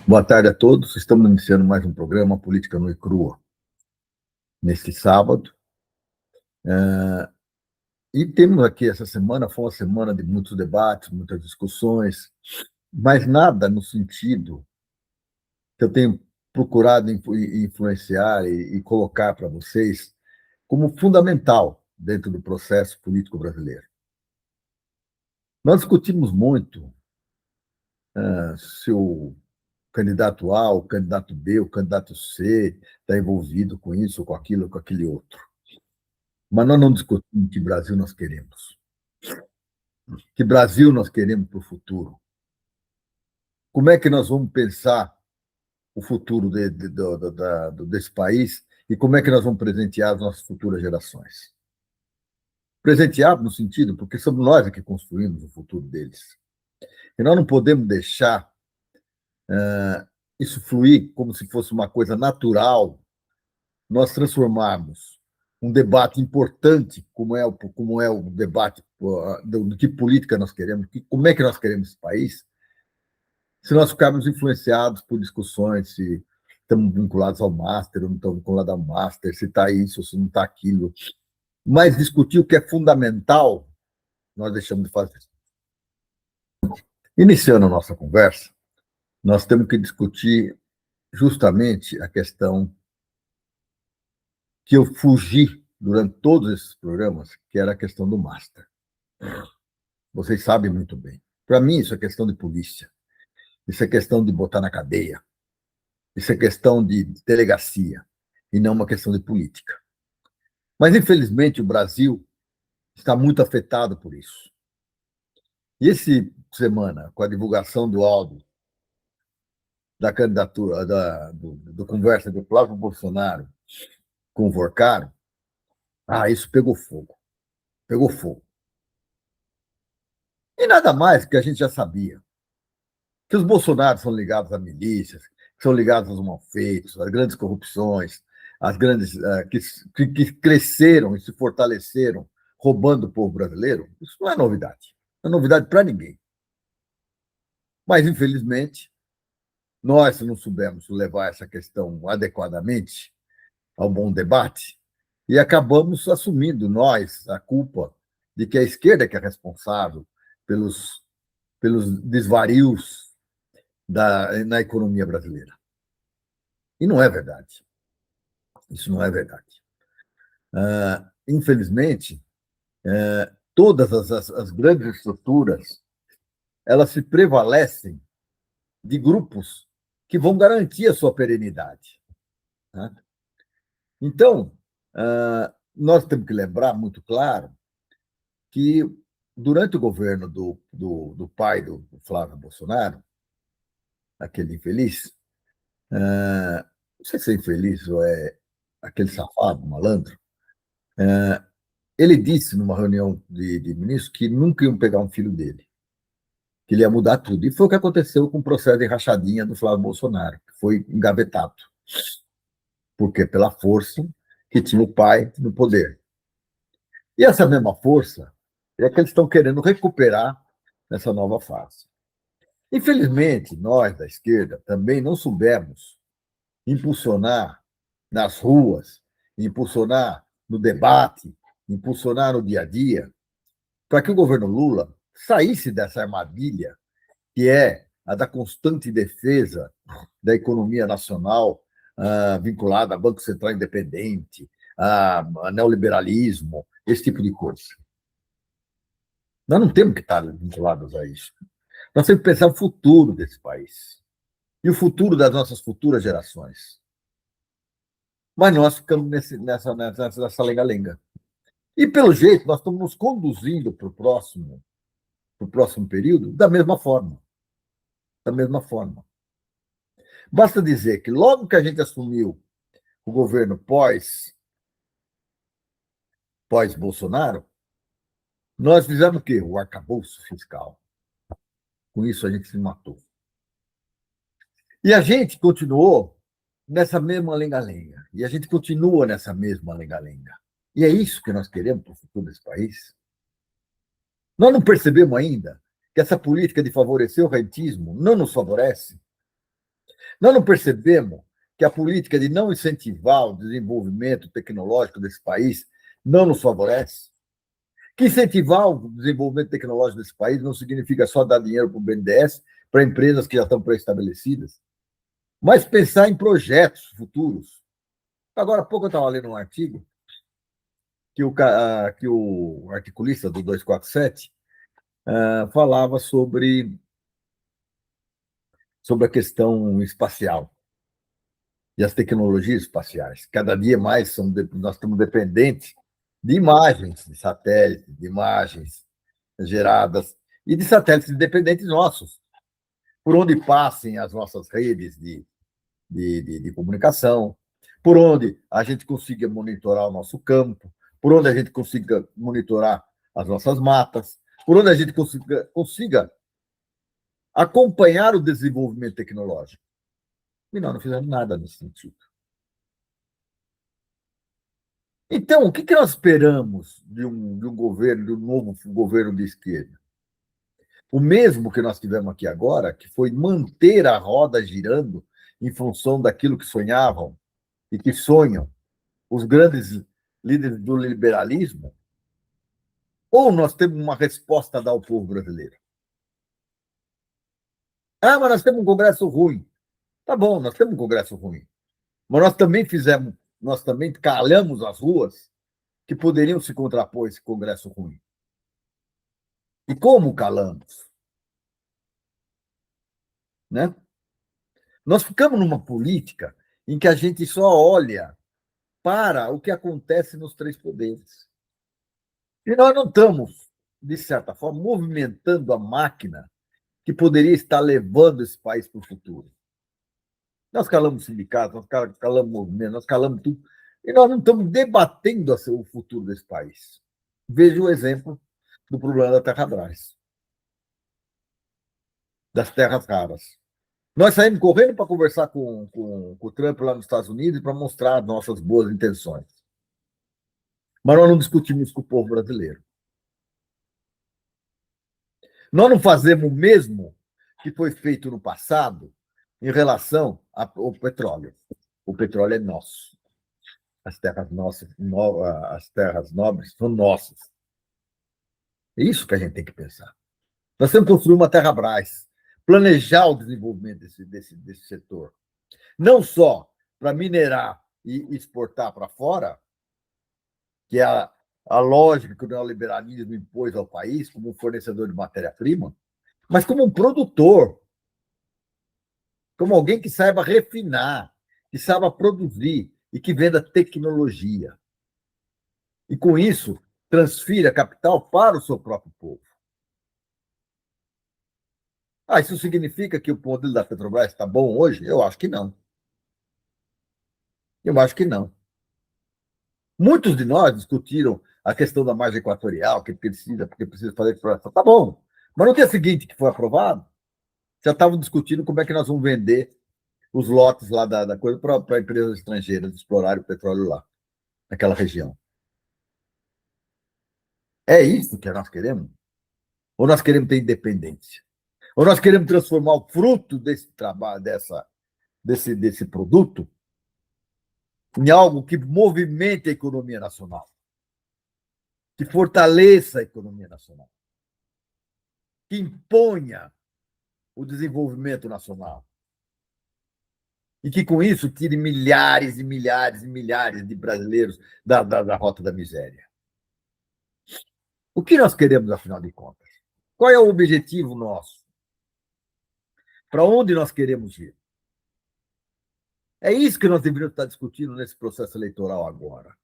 Boa tarde a todos. Estamos iniciando mais um programa Política Nua e Crua, neste sábado. E temos aqui essa semana, foi uma semana de muitos debates, muitas discussões, mas nada no sentido que eu tenho procurado influenciar e colocar para vocês como fundamental dentro do processo político brasileiro. Nós discutimos muito se o candidato A, o candidato B, o candidato C está envolvido com isso, com aquilo, com aquele outro. Mas nós não discutimos que Brasil nós queremos. Que Brasil nós queremos para o futuro. Como é que nós vamos pensar o futuro desse país e como é que nós vamos presentear as nossas futuras gerações? Presentear no sentido, porque somos nós que construímos o futuro deles. E nós não podemos deixar isso fluir como se fosse uma coisa natural, nós transformarmos um debate importante, como é o debate do que política nós queremos, como é que nós queremos esse país, se nós ficarmos influenciados por discussões, se estamos vinculados ao Master, ou não estamos vinculados ao Master, se está isso, se não está aquilo. Mas discutir o que é fundamental, nós deixamos de fazer. Iniciando a nossa conversa, nós temos que discutir justamente a questão que eu fugi durante todos esses programas, que era a questão do Master. Vocês sabem muito bem. Para mim, isso é questão de polícia. Isso é questão de botar na cadeia. Isso é questão de delegacia. E não uma questão de política. Mas, infelizmente, o Brasil está muito afetado por isso. E essa semana, com a divulgação do áudio da candidatura, do conversa do Flávio Bolsonaro com o Vorcaro, isso pegou fogo. Pegou fogo. E nada mais que a gente já sabia. Que os Bolsonaros são ligados a milícias, são ligados aos malfeitos, às grandes corrupções, às grandes que cresceram e se fortaleceram roubando o povo brasileiro. Isso não é novidade. Não é novidade para ninguém. Mas, infelizmente, nós não soubemos levar essa questão adequadamente ao bom debate e acabamos assumindo nós a culpa de que a esquerda é responsável pelos desvarios na economia brasileira. E não é verdade. Isso não é verdade. Infelizmente, todas as grandes estruturas elas se prevalecem de grupos que vão garantir a sua perenidade. Né? Então, nós temos que lembrar muito claro que, durante o governo do pai do Flávio Bolsonaro, aquele infeliz, não sei se é infeliz ou é aquele safado, malandro, ele disse numa reunião de ministros que nunca iam pegar um filho dele, que ele ia mudar tudo. E foi o que aconteceu com o processo de rachadinha do Flávio Bolsonaro, que foi engavetado. Por quê? Pela força que tinha o pai no poder. E essa mesma força é que eles estão querendo recuperar nessa nova fase. Infelizmente, nós da esquerda também não soubemos impulsionar nas ruas, impulsionar no debate, impulsionar no dia a dia, para que o governo Lula saísse dessa armadilha que é a da constante defesa da economia nacional, vinculada a Banco Central Independente, a neoliberalismo, esse tipo de coisa. Nós não temos que estar vinculados a isso. Nós temos que pensar o futuro desse país e o futuro das nossas futuras gerações. Mas nós ficamos nessa lenga-lenga. E, pelo jeito, nós estamos nos conduzindo para o próximo período da mesma forma. Da mesma forma. Basta dizer que, logo que a gente assumiu o governo pós-Bolsonaro, nós fizemos o quê? O arcabouço fiscal. Com isso, a gente se matou. E a gente continuou nessa mesma lenga-lenga. E a gente continua nessa mesma lenga-lenga. E é isso que nós queremos para o futuro desse país? Nós não percebemos ainda que essa política de favorecer o rentismo não nos favorece? Nós não percebemos que a política de não incentivar o desenvolvimento tecnológico desse país não nos favorece? Que incentivar o desenvolvimento tecnológico desse país não significa só dar dinheiro para o BNDES, para empresas que já estão pré-estabelecidas, mas pensar em projetos futuros. Agora, há pouco eu estava lendo um artigo que o articulista do 247 falava sobre a questão espacial e as tecnologias espaciais. Cada dia mais nós estamos dependentes de imagens de satélite, de imagens geradas e de satélites independentes nossos, por onde passem as nossas redes de comunicação, por onde a gente consiga monitorar o nosso campo, por onde a gente consiga monitorar as nossas matas, por onde a gente consiga acompanhar o desenvolvimento tecnológico. E nós não fizemos nada nesse sentido. Então, o que nós esperamos de um governo, de um novo governo de esquerda? O mesmo que nós tivemos aqui agora, que foi manter a roda girando em função daquilo que sonhavam e que sonham os grandes líderes do liberalismo, ou nós temos uma resposta a dar ao povo brasileiro? Ah, mas nós temos um Congresso ruim. Tá bom, nós temos um Congresso ruim. Mas nós também calhamos as ruas que poderiam se contrapor a esse Congresso ruim. E como calamos? Né? Nós ficamos numa política em que a gente só olha para o que acontece nos três poderes. E nós não estamos, de certa forma, movimentando a máquina que poderia estar levando esse país para o futuro. Nós calamos sindicatos, nós calamos movimento, nós calamos tudo, e nós não estamos debatendo o futuro desse país. Veja o exemplo do problema da Terra-Brás, das terras raras. Nós saímos correndo para conversar com o Trump lá nos Estados Unidos para mostrar nossas boas intenções. Mas nós não discutimos com o povo brasileiro. Nós não fazemos o mesmo que foi feito no passado em relação ao petróleo. O petróleo é nosso. As terras nossas, as terras nobres são nossas. É isso que a gente tem que pensar. Nós temos que construir uma Terra-Brás, planejar o desenvolvimento desse setor. Não só para minerar e exportar para fora, que é a lógica que o neoliberalismo impôs ao país como um fornecedor de matéria-prima, mas como um produtor, como alguém que saiba refinar, que saiba produzir e que venda tecnologia. E, com isso, transfira capital para o seu próprio povo. Ah, isso significa que o modelo da Petrobras está bom hoje? Eu acho que não. Eu acho que não. Muitos de nós discutiram a questão da margem equatorial, porque precisa fazer exploração. Tá bom. Mas no dia seguinte que foi aprovado, já estavam discutindo como é que nós vamos vender os lotes lá da coisa para empresas estrangeiras explorarem o petróleo lá, naquela região. É isso que nós queremos? Ou nós queremos ter independência? Ou nós queremos transformar o fruto desse trabalho, desse produto, em algo que movimente a economia nacional, que fortaleça a economia nacional, que imponha o desenvolvimento nacional e que, com isso, tire milhares e milhares e milhares de brasileiros da rota da miséria. O que nós queremos, afinal de contas? Qual é o objetivo nosso? Para onde nós queremos ir? É isso que nós deveríamos estar discutindo nesse processo eleitoral agora.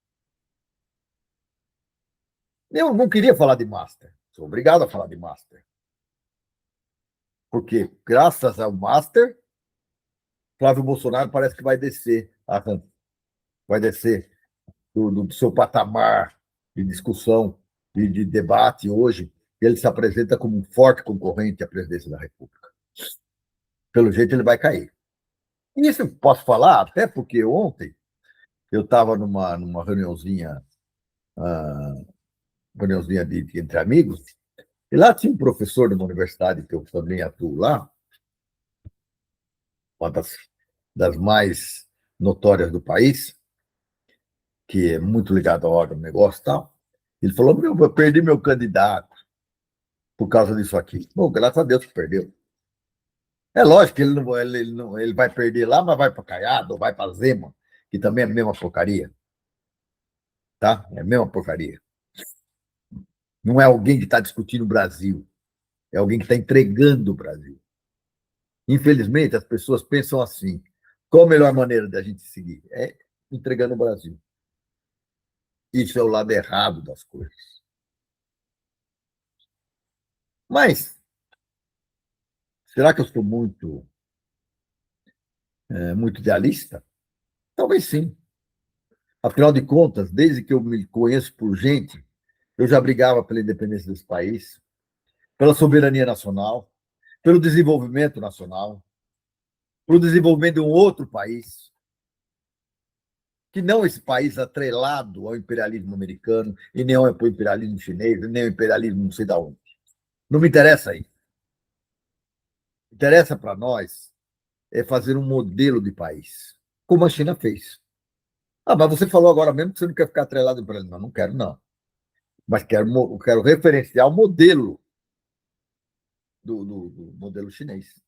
Eu não queria falar de Master. Sou obrigado a falar de Master. Porque, graças ao Master, Flávio Bolsonaro parece que vai descer do seu patamar de discussão e de debate hoje. Ele se apresenta como um forte concorrente à presidência da República. Pelo jeito, ele vai cair. E isso eu posso falar, até porque ontem eu estava numa reuniãozinha, entre amigos, e lá tinha um professor de uma universidade que eu também atuo lá, uma das das mais notórias do país, que é muito ligado ao agronegócio e tal. Ele falou: meu, eu perdi meu candidato por causa disso aqui. Bom, graças a Deus que perdeu. É lógico que ele vai perder lá, mas vai para Caiado, ou vai para Zema, que também é a mesma porcaria, tá? É a mesma porcaria. Não é alguém que está discutindo o Brasil, é alguém que está entregando o Brasil. Infelizmente, as pessoas pensam assim: qual a melhor maneira da gente seguir? É entregando o Brasil. Isso é o lado errado das coisas. Mas, será que eu sou muito idealista? Talvez sim. Afinal de contas, desde que eu me conheço por gente, eu já brigava pela independência desse país, pela soberania nacional, pelo desenvolvimento nacional, pelo desenvolvimento de um outro país, que não esse país atrelado ao imperialismo americano, e nem ao imperialismo chinês, nem ao imperialismo não sei de onde. Não me interessa aí. Interessa para nós é fazer um modelo de país, como a China fez. Ah, mas você falou agora mesmo que você não quer ficar atrelado ao imperialismo. Não, não quero, não. Mas quero referenciar o modelo do modelo chinês,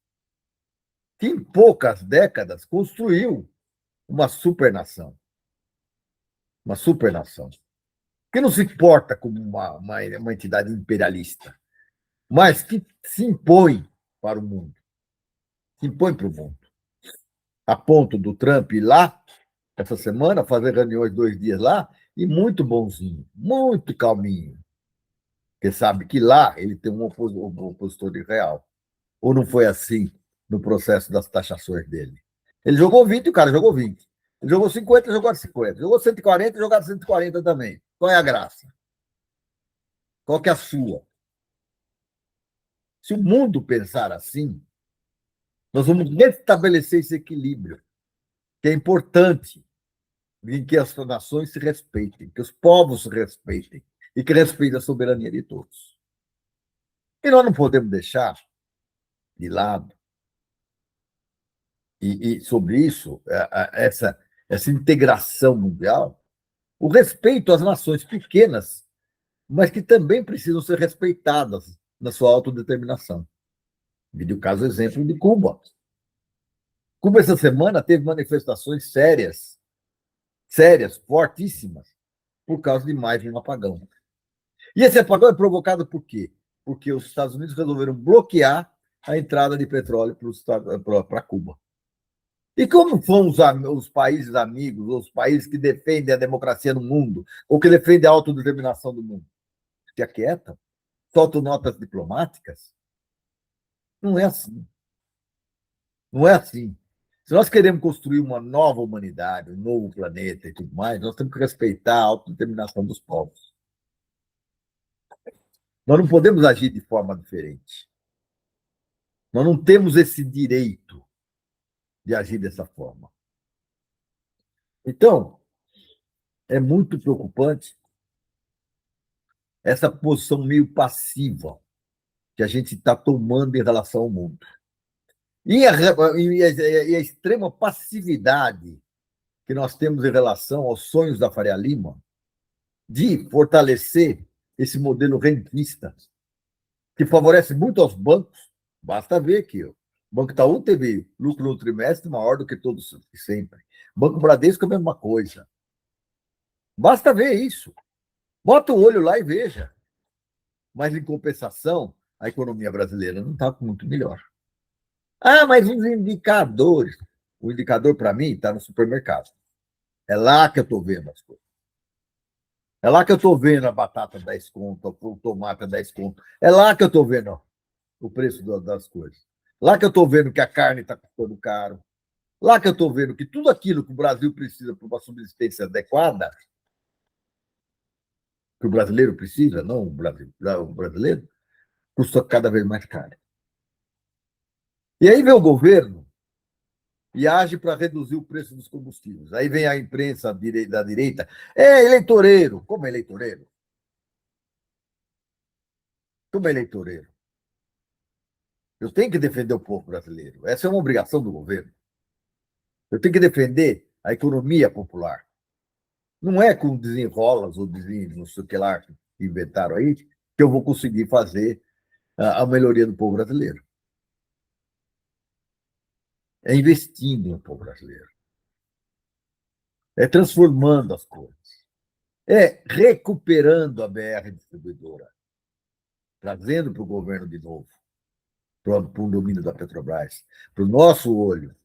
que em poucas décadas construiu uma supernação, uma supernação, que não se porta como uma entidade imperialista, mas que se impõe para o mundo, se impõe para o mundo, a ponto do Trump ir lá, essa semana, fazer reuniões 2 dias lá, e muito bonzinho, muito calminho, porque sabe que lá ele tem um opositor de real. Ou não foi assim no processo das taxações dele? Ele jogou 20 e o cara jogou 20. Ele jogou 50 e jogou 50. Jogou 140 e jogou 140 também. Qual é a graça? Qual que é a sua? Se o mundo pensar assim, nós vamos restabelecer esse equilíbrio, que é importante, em que as nações se respeitem, que os povos se respeitem e que respeitem a soberania de todos. E nós não podemos deixar de lado, e sobre isso, essa integração mundial, o respeito às nações pequenas, mas que também precisam ser respeitadas na sua autodeterminação. Vi o caso exemplo de Cuba. Cuba, essa semana, teve manifestações sérias, sérias, fortíssimas, por causa de mais um apagão. E esse apagão é provocado por quê? Porque os Estados Unidos resolveram bloquear a entrada de petróleo para Cuba. E como são os países amigos, os países que defendem a democracia no mundo, ou que defendem a autodeterminação do mundo? Se aquietam, soltam notas diplomáticas? Não é assim. Não é assim. Se nós queremos construir uma nova humanidade, um novo planeta e tudo mais, nós temos que respeitar a autodeterminação dos povos. Nós não podemos agir de forma diferente. Nós não temos esse direito de agir dessa forma. Então, é muito preocupante essa posição meio passiva que a gente está tomando em relação ao mundo. E a extrema passividade que nós temos em relação aos sonhos da Faria Lima de fortalecer esse modelo rentista, que favorece muito aos bancos. Basta ver que o Banco Itaú teve lucro no trimestre maior do que todos sempre. Banco Bradesco é a mesma coisa. Basta ver isso. Bota o olho lá e veja. Mas, em compensação, a economia brasileira não está muito melhor. Ah, mas os indicadores. O indicador, para mim, está no supermercado. É lá que eu estou vendo as coisas. É lá que eu estou vendo a batata 10 conto, o tomate 10 conto. É lá que eu estou vendo o preço das coisas. Lá que eu estou vendo que a carne está custando caro. Lá que eu estou vendo que tudo aquilo que o Brasil precisa para uma subsistência adequada, que o brasileiro precisa, não o brasileiro, custa cada vez mais caro. E aí vem o governo e age para reduzir o preço dos combustíveis. Aí vem a imprensa da direita. É eleitoreiro. Como é eleitoreiro? Como é eleitoreiro? Eu tenho que defender o povo brasileiro. Essa é uma obrigação do governo. Eu tenho que defender a economia popular. Não é com desenrolas ou não sei o que lá que inventaram aí que eu vou conseguir fazer a melhoria do povo brasileiro. É investindo no povo brasileiro. É transformando as coisas. É recuperando a BR distribuidora, trazendo para o governo de novo, para o domínio da Petrobras, para o nosso olho.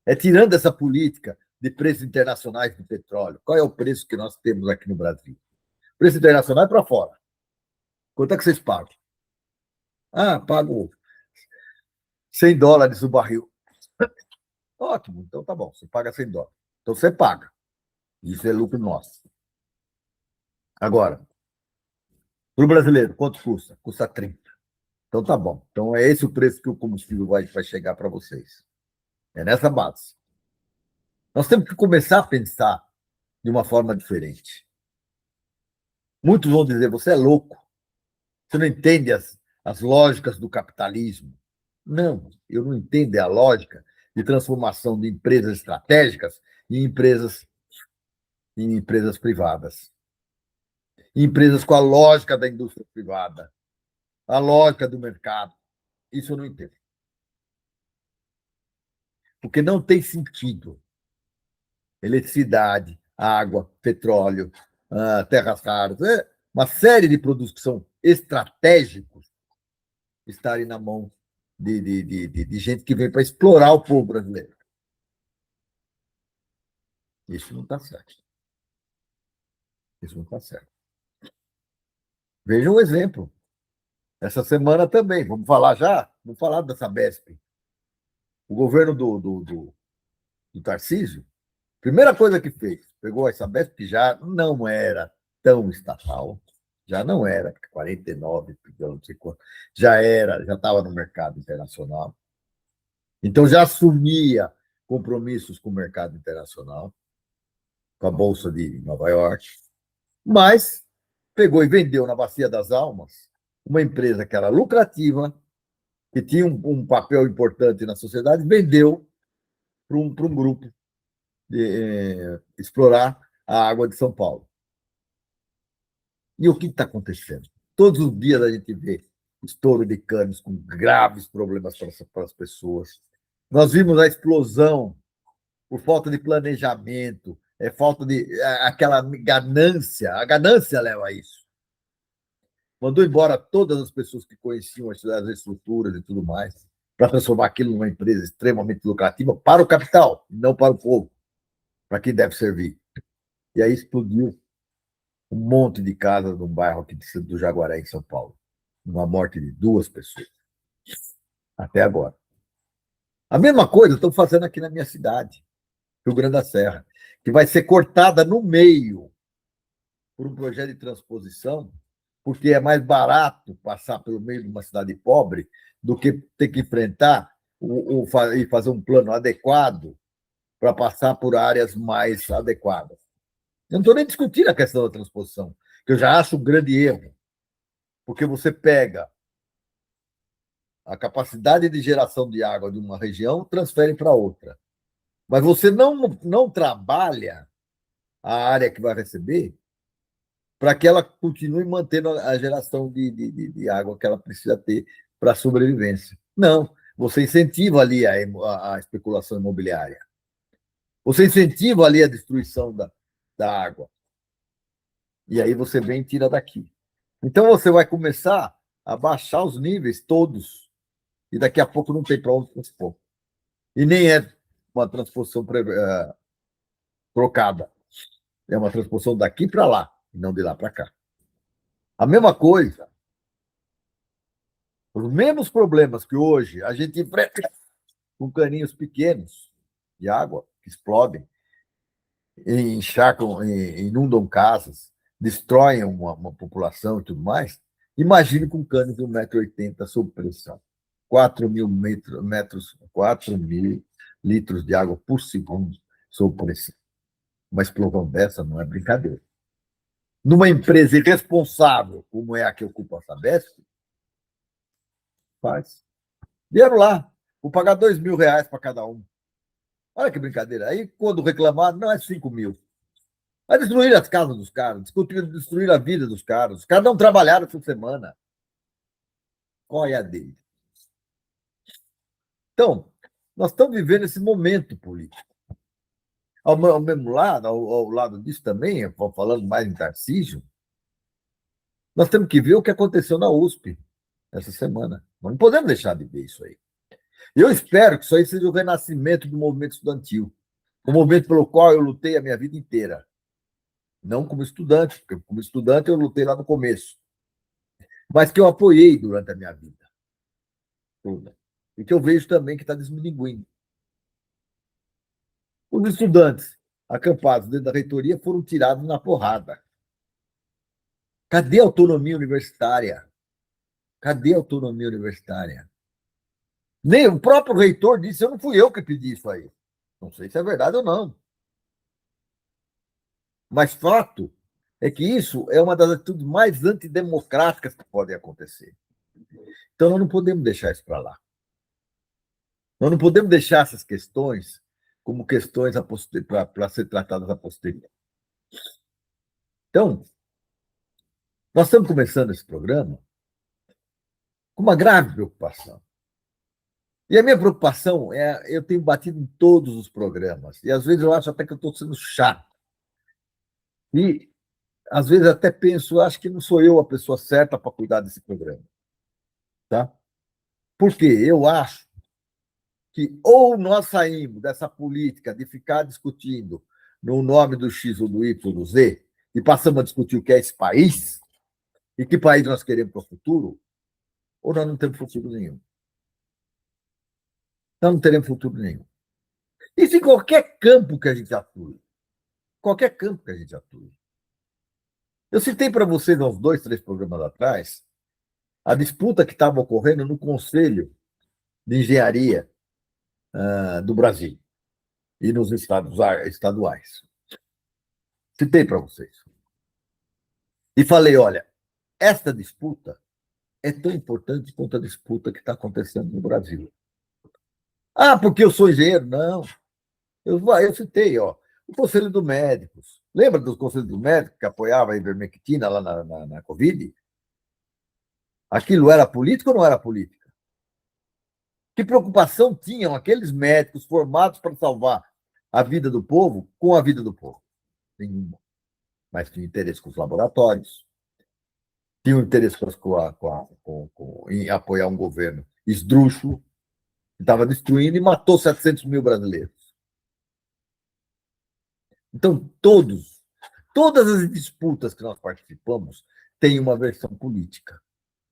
É tirando essa política de preços internacionais do petróleo. Qual é o preço que nós temos aqui no Brasil? O preço internacional é para fora. Quanto é que vocês pagam? Ah, pago $100 o barril. Ótimo, então tá bom, você paga $100. Então você paga. Isso é lucro nosso. Agora, para o brasileiro, quanto custa? Custa 30. Então tá bom. Então é esse o preço que o combustível vai chegar para vocês. É nessa base. Nós temos que começar a pensar de uma forma diferente. Muitos vão dizer: você é louco, você não entende as lógicas do capitalismo. Não, eu não entendo a lógica de transformação de empresas estratégicas em empresas privadas. Empresas com a lógica da indústria privada, a lógica do mercado. Isso eu não entendo. Porque não tem sentido eletricidade, água, petróleo, terras raras, uma série de produtos que são estratégicos estarem na mão de gente que vem para explorar o povo brasileiro. Isso não está certo. Isso não está certo. Veja um exemplo. Essa semana também, vamos falar já? Vamos falar da Sabesp. O governo do Tarcísio, primeira coisa que fez, pegou a Sabesp, que já não era tão estatal, já não era, 49, não sei quanto, já estava no mercado internacional. Então já assumia compromissos com o mercado internacional, com a Bolsa de Nova York, mas pegou e vendeu na Bacia das Almas uma empresa que era lucrativa, que tinha um papel importante na sociedade, vendeu para um grupo explorar a água de São Paulo. E o que está acontecendo? Todos os dias a gente vê estouro de canos com graves problemas para as pessoas. Nós vimos a explosão por falta de planejamento, falta de aquela ganância. A ganância leva a isso. Mandou embora todas as pessoas que conheciam as estruturas e tudo mais, para transformar aquilo numa empresa extremamente lucrativa para o capital, não para o povo, para quem deve servir. E aí explodiu um monte de casas num bairro aqui do Jaguaré, em São Paulo. Uma morte de 2 pessoas. Até agora. A mesma coisa estão fazendo aqui na minha cidade, Rio Grande da Serra, que vai ser cortada no meio por um projeto de transposição, porque é mais barato passar pelo meio de uma cidade pobre do que ter que enfrentar e fazer um plano adequado para passar por áreas mais adequadas. Eu não estou nem discutindo a questão da transposição, que eu já acho um grande erro, porque você pega a capacidade de geração de água de uma região e transfere para outra. Mas você não trabalha a área que vai receber para que ela continue mantendo a geração de água que ela precisa ter para a sobrevivência. Não, você incentiva ali a especulação imobiliária. Você incentiva ali a destruição da água. E aí você vem e tira daqui. Então você vai começar a baixar os níveis todos. E daqui a pouco não tem para onde transpor. E nem é uma transposição trocada. É uma transposição daqui para lá, e não de lá para cá. A mesma coisa, os mesmos problemas que hoje a gente enfrenta com caninhos pequenos de água, que explodem, encharcam, inundam casas, destroem uma população e tudo mais, imagine com canos de 1,80 m sob pressão. 4 mil litros de água por segundo sob pressão. Uma explosão dessa não é brincadeira. Numa empresa irresponsável, como é a que ocupa a Sabesp, faz. Vieram lá, vou pagar R$ 2.000 para cada um. Olha que brincadeira. Aí, quando reclamaram, não é 5 mil. Vai destruir as casas dos caras, destruir a vida dos caras. Os caras não trabalharam essa semana. Qual é a dele? Então, nós estamos vivendo esse momento político. Ao mesmo lado, ao lado disso também, falando mais em Tarcísio, nós temos que ver o que aconteceu na USP essa semana. Nós não podemos deixar de ver isso aí. Eu espero que isso aí seja o renascimento do movimento estudantil, o movimento pelo qual eu lutei a minha vida inteira. Não como estudante, porque como estudante eu lutei lá no começo, mas que eu apoiei durante a minha vida toda. E que eu vejo também que está desmilinguindo. Os estudantes acampados dentro da reitoria foram tirados na porrada. Cadê a autonomia universitária? Cadê a autonomia universitária? Nem o próprio reitor disse, eu não fui eu que pedi isso aí. Não sei se é verdade ou não. Mas fato é que isso é uma das atitudes mais antidemocráticas que podem acontecer. Então, nós não podemos deixar isso para lá. Nós não podemos deixar essas questões como questões para ser tratadas a posteriori. Então, nós estamos começando esse programa com uma grave preocupação. E a minha preocupação é, eu tenho batido em todos os programas, e às vezes eu acho até que eu estou sendo chato. E às vezes até penso, acho que não sou eu a pessoa certa para cuidar desse programa. Tá? Porque eu acho que ou nós saímos dessa política de ficar discutindo no nome do X ou do Y ou do Z e passamos a discutir o que é esse país e que país nós queremos para o futuro, ou nós não temos futuro nenhum. Nós não teremos futuro nenhum. Isso em qualquer campo que a gente atue. Qualquer campo que a gente atue. Eu citei para vocês, há uns 2, 3 programas atrás, a disputa que estava ocorrendo no Conselho de Engenharia do Brasil e nos estaduais. Citei para vocês. E falei, olha, esta disputa é tão importante quanto a disputa que está acontecendo no Brasil. Ah, porque eu sou engenheiro? Não. Eu citei, ó, o Conselho dos Médicos. Lembra do Conselho dos Médicos que apoiava a ivermectina lá na Covid? Aquilo era político ou não era política? Que preocupação tinham aqueles médicos formados para salvar a vida do povo com a vida do povo? Nenhuma. Mas tinha interesse com os laboratórios, tinha interesse em apoiar um governo esdrúxulo, que estava destruindo e matou 700 mil brasileiros. Então, todas as disputas que nós participamos têm uma versão política.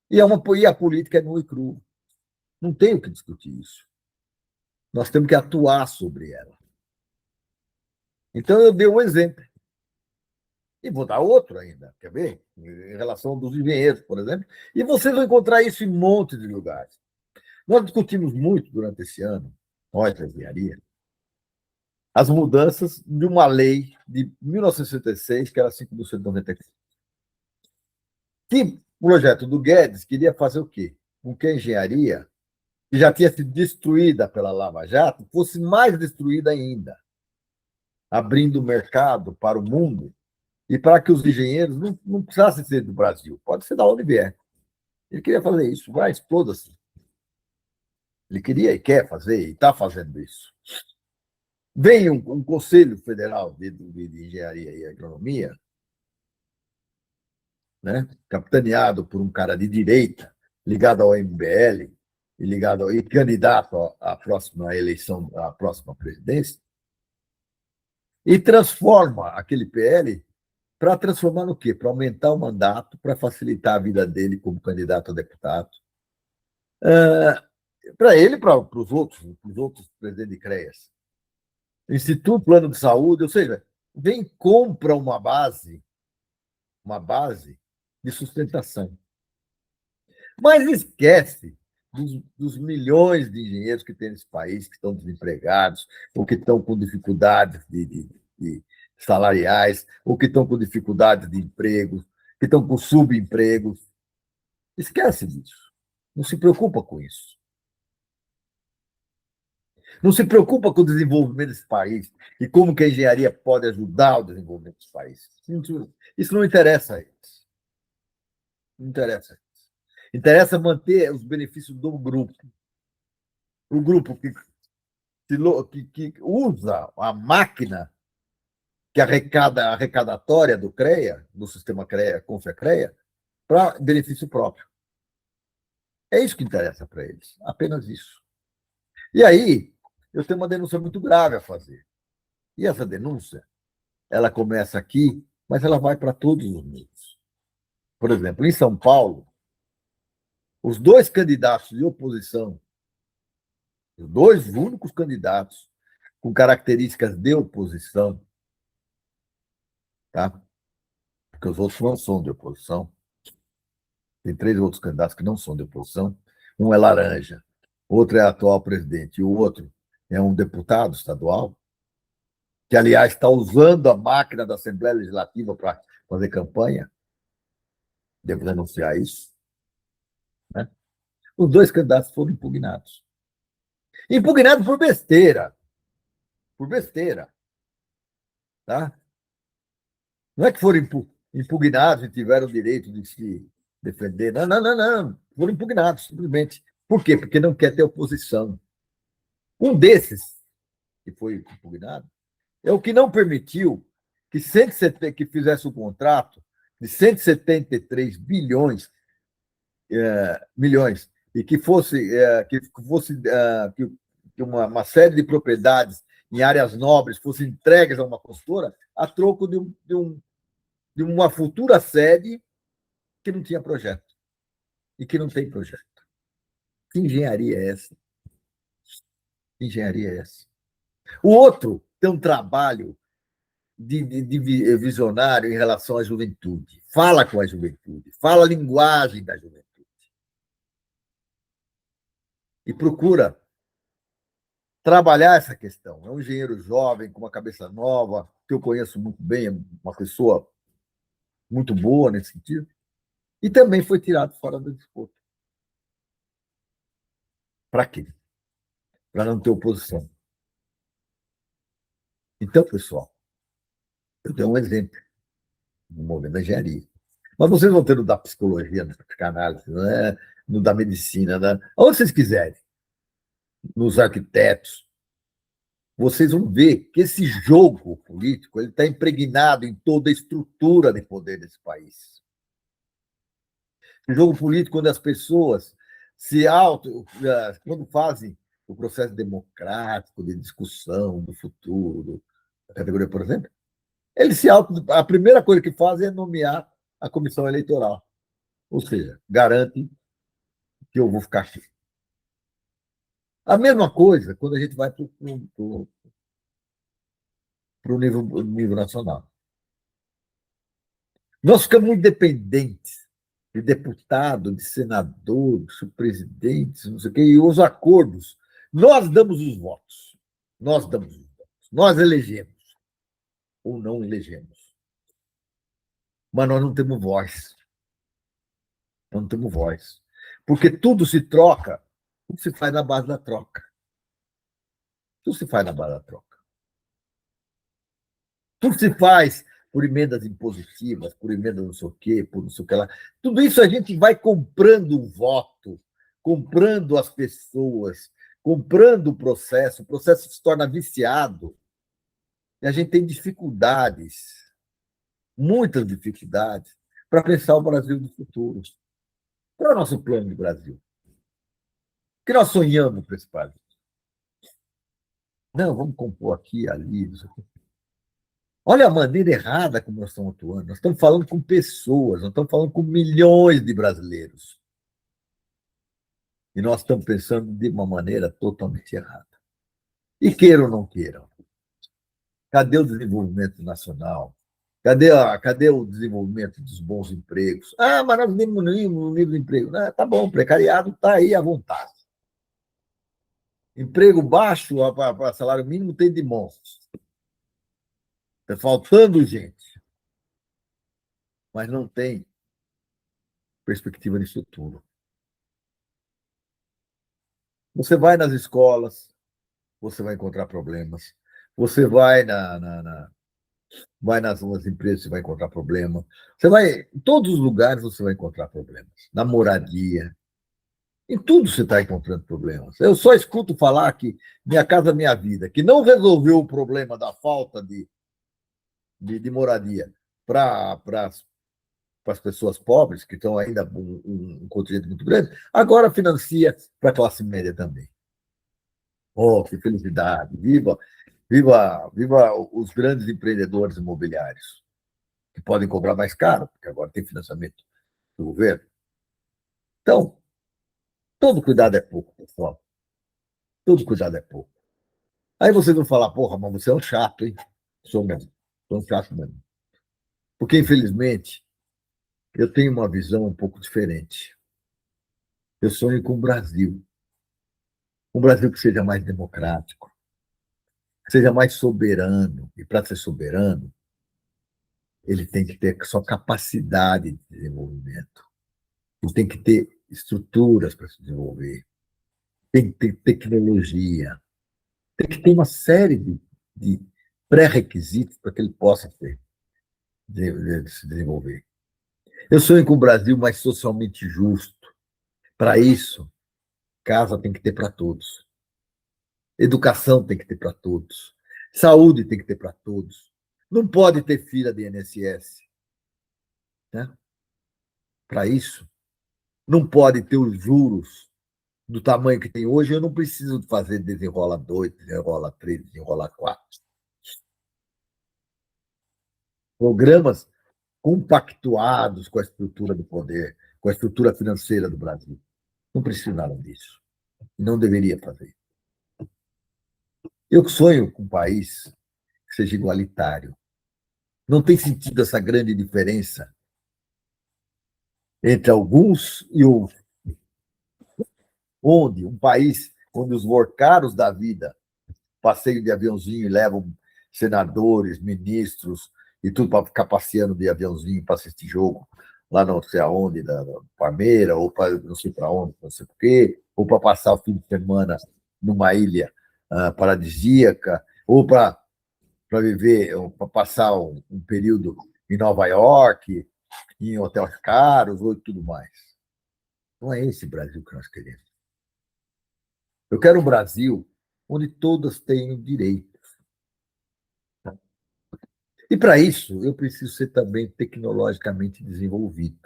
E a política é nua e crua. Não tem o que discutir isso. Nós temos que atuar sobre ela. Então, eu dei um exemplo. E vou dar outro ainda, quer ver? Em relação dos engenheiros, por exemplo. E vocês vão encontrar isso em um monte de lugares. Nós discutimos muito durante esse ano, nós da engenharia, as mudanças de uma lei de 1966, que era 5.194. Que o projeto do Guedes queria fazer o quê? Com que a engenharia, que já tinha sido destruída pela Lava Jato, fosse mais destruída ainda, abrindo o mercado para o mundo e para que os engenheiros não precisassem ser do Brasil, pode ser da onde vier. Ele queria fazer isso, vai, exploda-se. Ele queria e quer fazer, e está fazendo isso. Vem um Conselho Federal de Engenharia e Agronomia, né, capitaneado por um cara de direita, ligado ao MBL, e candidato à próxima eleição, à próxima presidência, e transforma aquele PL para transformar no quê? Para aumentar o mandato, para facilitar a vida dele como candidato a deputado. Para ele e para os outros presidentes de CREAS. Instituto Plano de Saúde, ou seja, vem compra uma base de sustentação. Mas esquece dos milhões de engenheiros que tem nesse país, que estão desempregados, ou que estão com dificuldades de salariais, ou que estão com dificuldades de emprego, que estão com subempregos. Esquece disso. Não se preocupa com isso. Não se preocupa com o desenvolvimento desse país e como que a engenharia pode ajudar o desenvolvimento desse país. Isso não interessa a eles. Não interessa. Interessa manter os benefícios do grupo. O grupo que usa a máquina que arrecadatória do CREA, do sistema CREA, Confia-CREA, para benefício próprio. É isso que interessa para eles, apenas isso. E aí, eu tenho uma denúncia muito grave a fazer. E essa denúncia, ela começa aqui, mas ela vai para todos os meios. Por exemplo, em São Paulo, os dois candidatos de oposição, os dois únicos candidatos com características de oposição, tá? Porque os outros não são de oposição. Tem 3 outros candidatos que não são de oposição. Um é laranja, outro é atual presidente, e o outro é um deputado estadual, que, aliás, está usando a máquina da Assembleia Legislativa para fazer campanha. Devo denunciar isso. Né? Os dois candidatos foram impugnados. Impugnados por besteira. Por besteira. Tá? Não é que foram impugnados e tiveram o direito de se defender. Não, não, não, não. Foram impugnados, simplesmente. Por quê? Porque não quer ter oposição. Um desses, que foi impugnado, é o que não permitiu que, 170, que fizesse um contrato de 173 milhões e que uma série de propriedades em áreas nobres fossem entregues a uma consultora a troco de uma futura sede que não tinha projeto e que não tem projeto. Que engenharia é essa? Que engenharia é essa? O outro tem um trabalho de visionário em relação à juventude. Fala com a juventude, fala a linguagem da juventude. E procura trabalhar essa questão. É um engenheiro jovem, com uma cabeça nova, que eu conheço muito bem, é uma pessoa muito boa nesse sentido, e também foi tirado fora da disputa. Para quê? Para não ter oposição. Então, pessoal, eu tenho um exemplo no movimento da engenharia. Mas vocês vão ter no da psicologia, na psicanálise, né? No da medicina, né? Onde vocês quiserem, nos arquitetos, vocês vão ver que esse jogo político ele está impregnado em toda a estrutura de poder desse país. O jogo político, quando as pessoas quando fazem o processo democrático de discussão do futuro da categoria, por exemplo, a primeira coisa que fazem é nomear a comissão eleitoral, ou seja, garante que eu vou ficar aqui. A mesma coisa quando a gente vai para o nível nacional. Nós ficamos muito dependentes de deputado, de senador, de presidente, não sei o quê, e os acordos. Nós damos os votos. Nós damos os votos. Nós elegemos ou não elegemos. Mas nós não temos voz. Nós não temos voz. Porque tudo se troca, tudo se faz na base da troca. Tudo se faz na base da troca. Tudo se faz por emendas impositivas, por emendas não sei o quê, por não sei o que lá. Tudo isso a gente vai comprando o voto, comprando as pessoas, comprando o processo se torna viciado. E a gente tem dificuldades, muitas dificuldades, para pensar o Brasil do futuro. Qual é o nosso plano de Brasil? O que nós sonhamos para esse país? Não, vamos compor aqui, ali, não sei o quê. Olha a maneira errada como nós estamos atuando. Nós estamos falando com pessoas, nós estamos falando com milhões de brasileiros. E nós estamos pensando de uma maneira totalmente errada. E queiram ou não queiram. Cadê o desenvolvimento nacional? Cadê o desenvolvimento dos bons empregos? Ah, mas nós diminuímos o nível de emprego. Ah, tá bom, o precariado está aí à vontade. Emprego baixo para salário mínimo tem de monstros. Está faltando gente. Mas não tem perspectiva de futuro. Você vai nas escolas, você vai encontrar problemas. Você vai vai nas empresas, você vai encontrar problemas. Você vai, em todos os lugares você vai encontrar problemas. Na moradia, em tudo você está encontrando problemas. Eu só escuto falar que Minha Casa Minha Vida, que não resolveu o problema da falta de moradia para as pessoas pobres, que estão ainda um contingente muito grande, agora financia para a classe média também. Oh, que felicidade! Viva os grandes empreendedores imobiliários, que podem cobrar mais caro, porque agora tem financiamento do governo. Então, todo cuidado é pouco, pessoal. Todo cuidado é pouco. Aí vocês vão falar, porra, mas você é um chato, hein? Sou mesmo. Sou um chato mesmo. Porque, infelizmente, eu tenho uma visão um pouco diferente. Eu sonho com o Brasil. Um Brasil que seja mais democrático, que seja mais soberano. E para ser soberano, ele tem que ter sua capacidade de desenvolvimento. Ele tem que ter estruturas para se desenvolver. Tem que ter tecnologia. Tem que ter uma série de pré-requisitos para que ele possa se desenvolver. Eu sonho com o Brasil mais socialmente justo. Para isso, casa tem que ter para todos. Educação tem que ter para todos. Saúde tem que ter para todos. Não pode ter fila de INSS. Né? Para isso, não pode ter os juros do tamanho que tem hoje. Eu não preciso fazer desenrola 2, desenrola 3, desenrola 4. Programas compactuados com a estrutura do poder, com a estrutura financeira do Brasil. Não preciso nada disso. Não deveria fazer. Eu sonho com um país que seja igualitário. Não tem sentido essa grande diferença entre alguns e outros. Onde um país onde os workaros da vida passeiam de aviãozinho e levam senadores, ministros e tudo para ficar passeando de aviãozinho para assistir jogo lá não sei aonde, da Palmeira, ou para não sei para onde, não sei por quê, ou para passar o fim de semana numa ilha paradisíaca, ou viver, para passar um período em Nova York, em hotéis caros, ou tudo mais. Não é esse Brasil que nós queremos. Eu quero um Brasil onde todas tenham direitos. E para isso, eu preciso ser também tecnologicamente desenvolvido.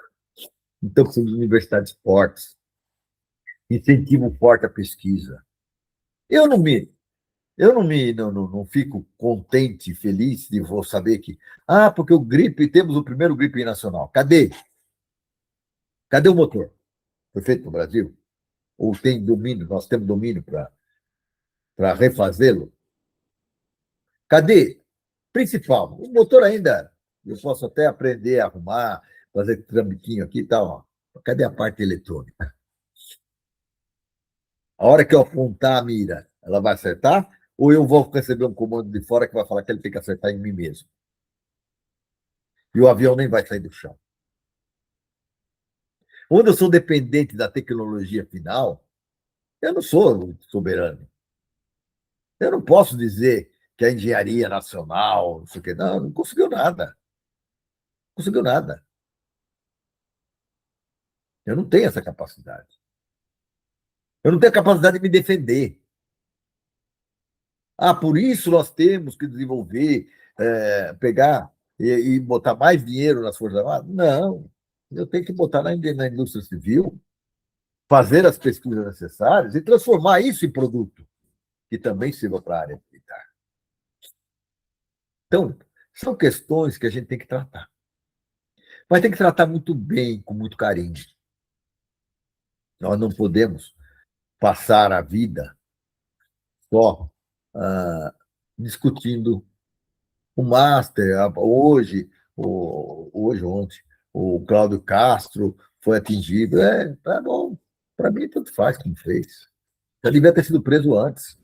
Então, precisamos de universidades fortes, incentivo forte à pesquisa. Eu não me, não fico contente e feliz de vou saber que, porque o gripe, temos o primeiro gripe nacional. Cadê? Cadê o motor? Foi feito no Brasil? Ou tem domínio? Nós temos domínio para refazê-lo? Cadê? Principal, o motor ainda, eu posso até aprender a arrumar, fazer trambiquinho aqui e tal. Cadê a parte eletrônica? A hora que eu apontar a mira, ela vai acertar? Ou eu vou receber um comando de fora que vai falar que ele tem que acertar em mim mesmo? E o avião nem vai sair do chão. Quando eu sou dependente da tecnologia final, eu não sou soberano. Eu não posso dizer que a engenharia nacional, não sei o quê. Não, não conseguiu nada. Não conseguiu nada. Eu não tenho essa capacidade. Eu não tenho a capacidade de me defender. Por isso nós temos que desenvolver, pegar e botar mais dinheiro nas Forças Armadas? Não. Eu tenho que botar na indústria civil, fazer as pesquisas necessárias e transformar isso em produto, que também sirva para a área militar. Então, são questões que a gente tem que tratar. Mas tem que tratar muito bem, com muito carinho. Nós não podemos passar a vida só discutindo o Master, ontem, o Cláudio Castro foi atingido. Tá bom. Para mim, tanto faz como fez. Já devia ter sido preso antes.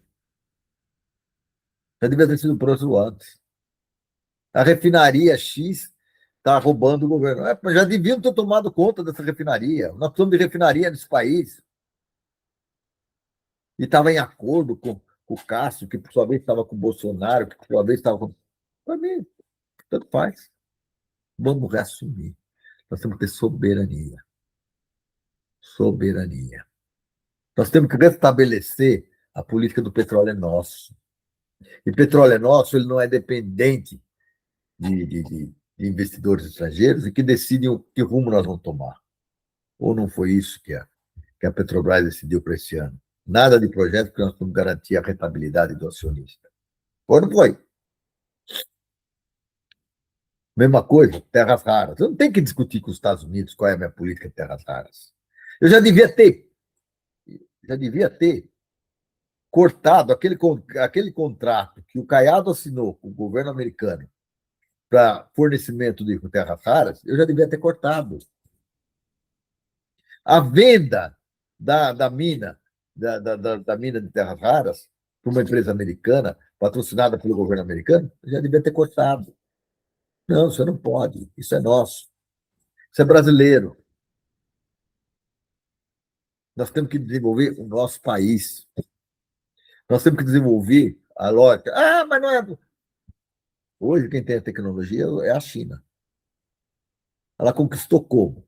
Já devia ter sido preso antes. A refinaria X está roubando o governo. Já deviam ter tomado conta dessa refinaria. Nós precisamos de refinaria nesse país. E estava em acordo com com o Cássio, que por sua vez estava com o Bolsonaro, que por sua vez estava com. Para mim, tanto faz. Vamos reassumir. Nós temos que ter soberania. Soberania. Nós temos que restabelecer a política do petróleo é nosso. E petróleo é nosso, ele não é dependente de investidores estrangeiros e que decidem o que rumo nós vamos tomar. Ou não foi isso que a Petrobras decidiu para esse ano? Nada de projeto, porque nós temos que garantir a rentabilidade do acionista. Ou não foi? Mesma coisa, terras raras. Eu não tenho que discutir com os Estados Unidos qual é a minha política de terras raras. Eu já devia ter cortado aquele contrato que o Caiado assinou com o governo americano para fornecimento de terras raras, eu já devia ter cortado. A venda da mina, da mina de terras raras para uma empresa americana, patrocinada pelo governo americano, eu já devia ter cortado. Não, você não pode. Isso é nosso. Isso é brasileiro. Nós temos que desenvolver o nosso país. Nós temos que desenvolver a lógica. Ah, mas não é. Hoje, quem tem a tecnologia é a China. Ela conquistou como?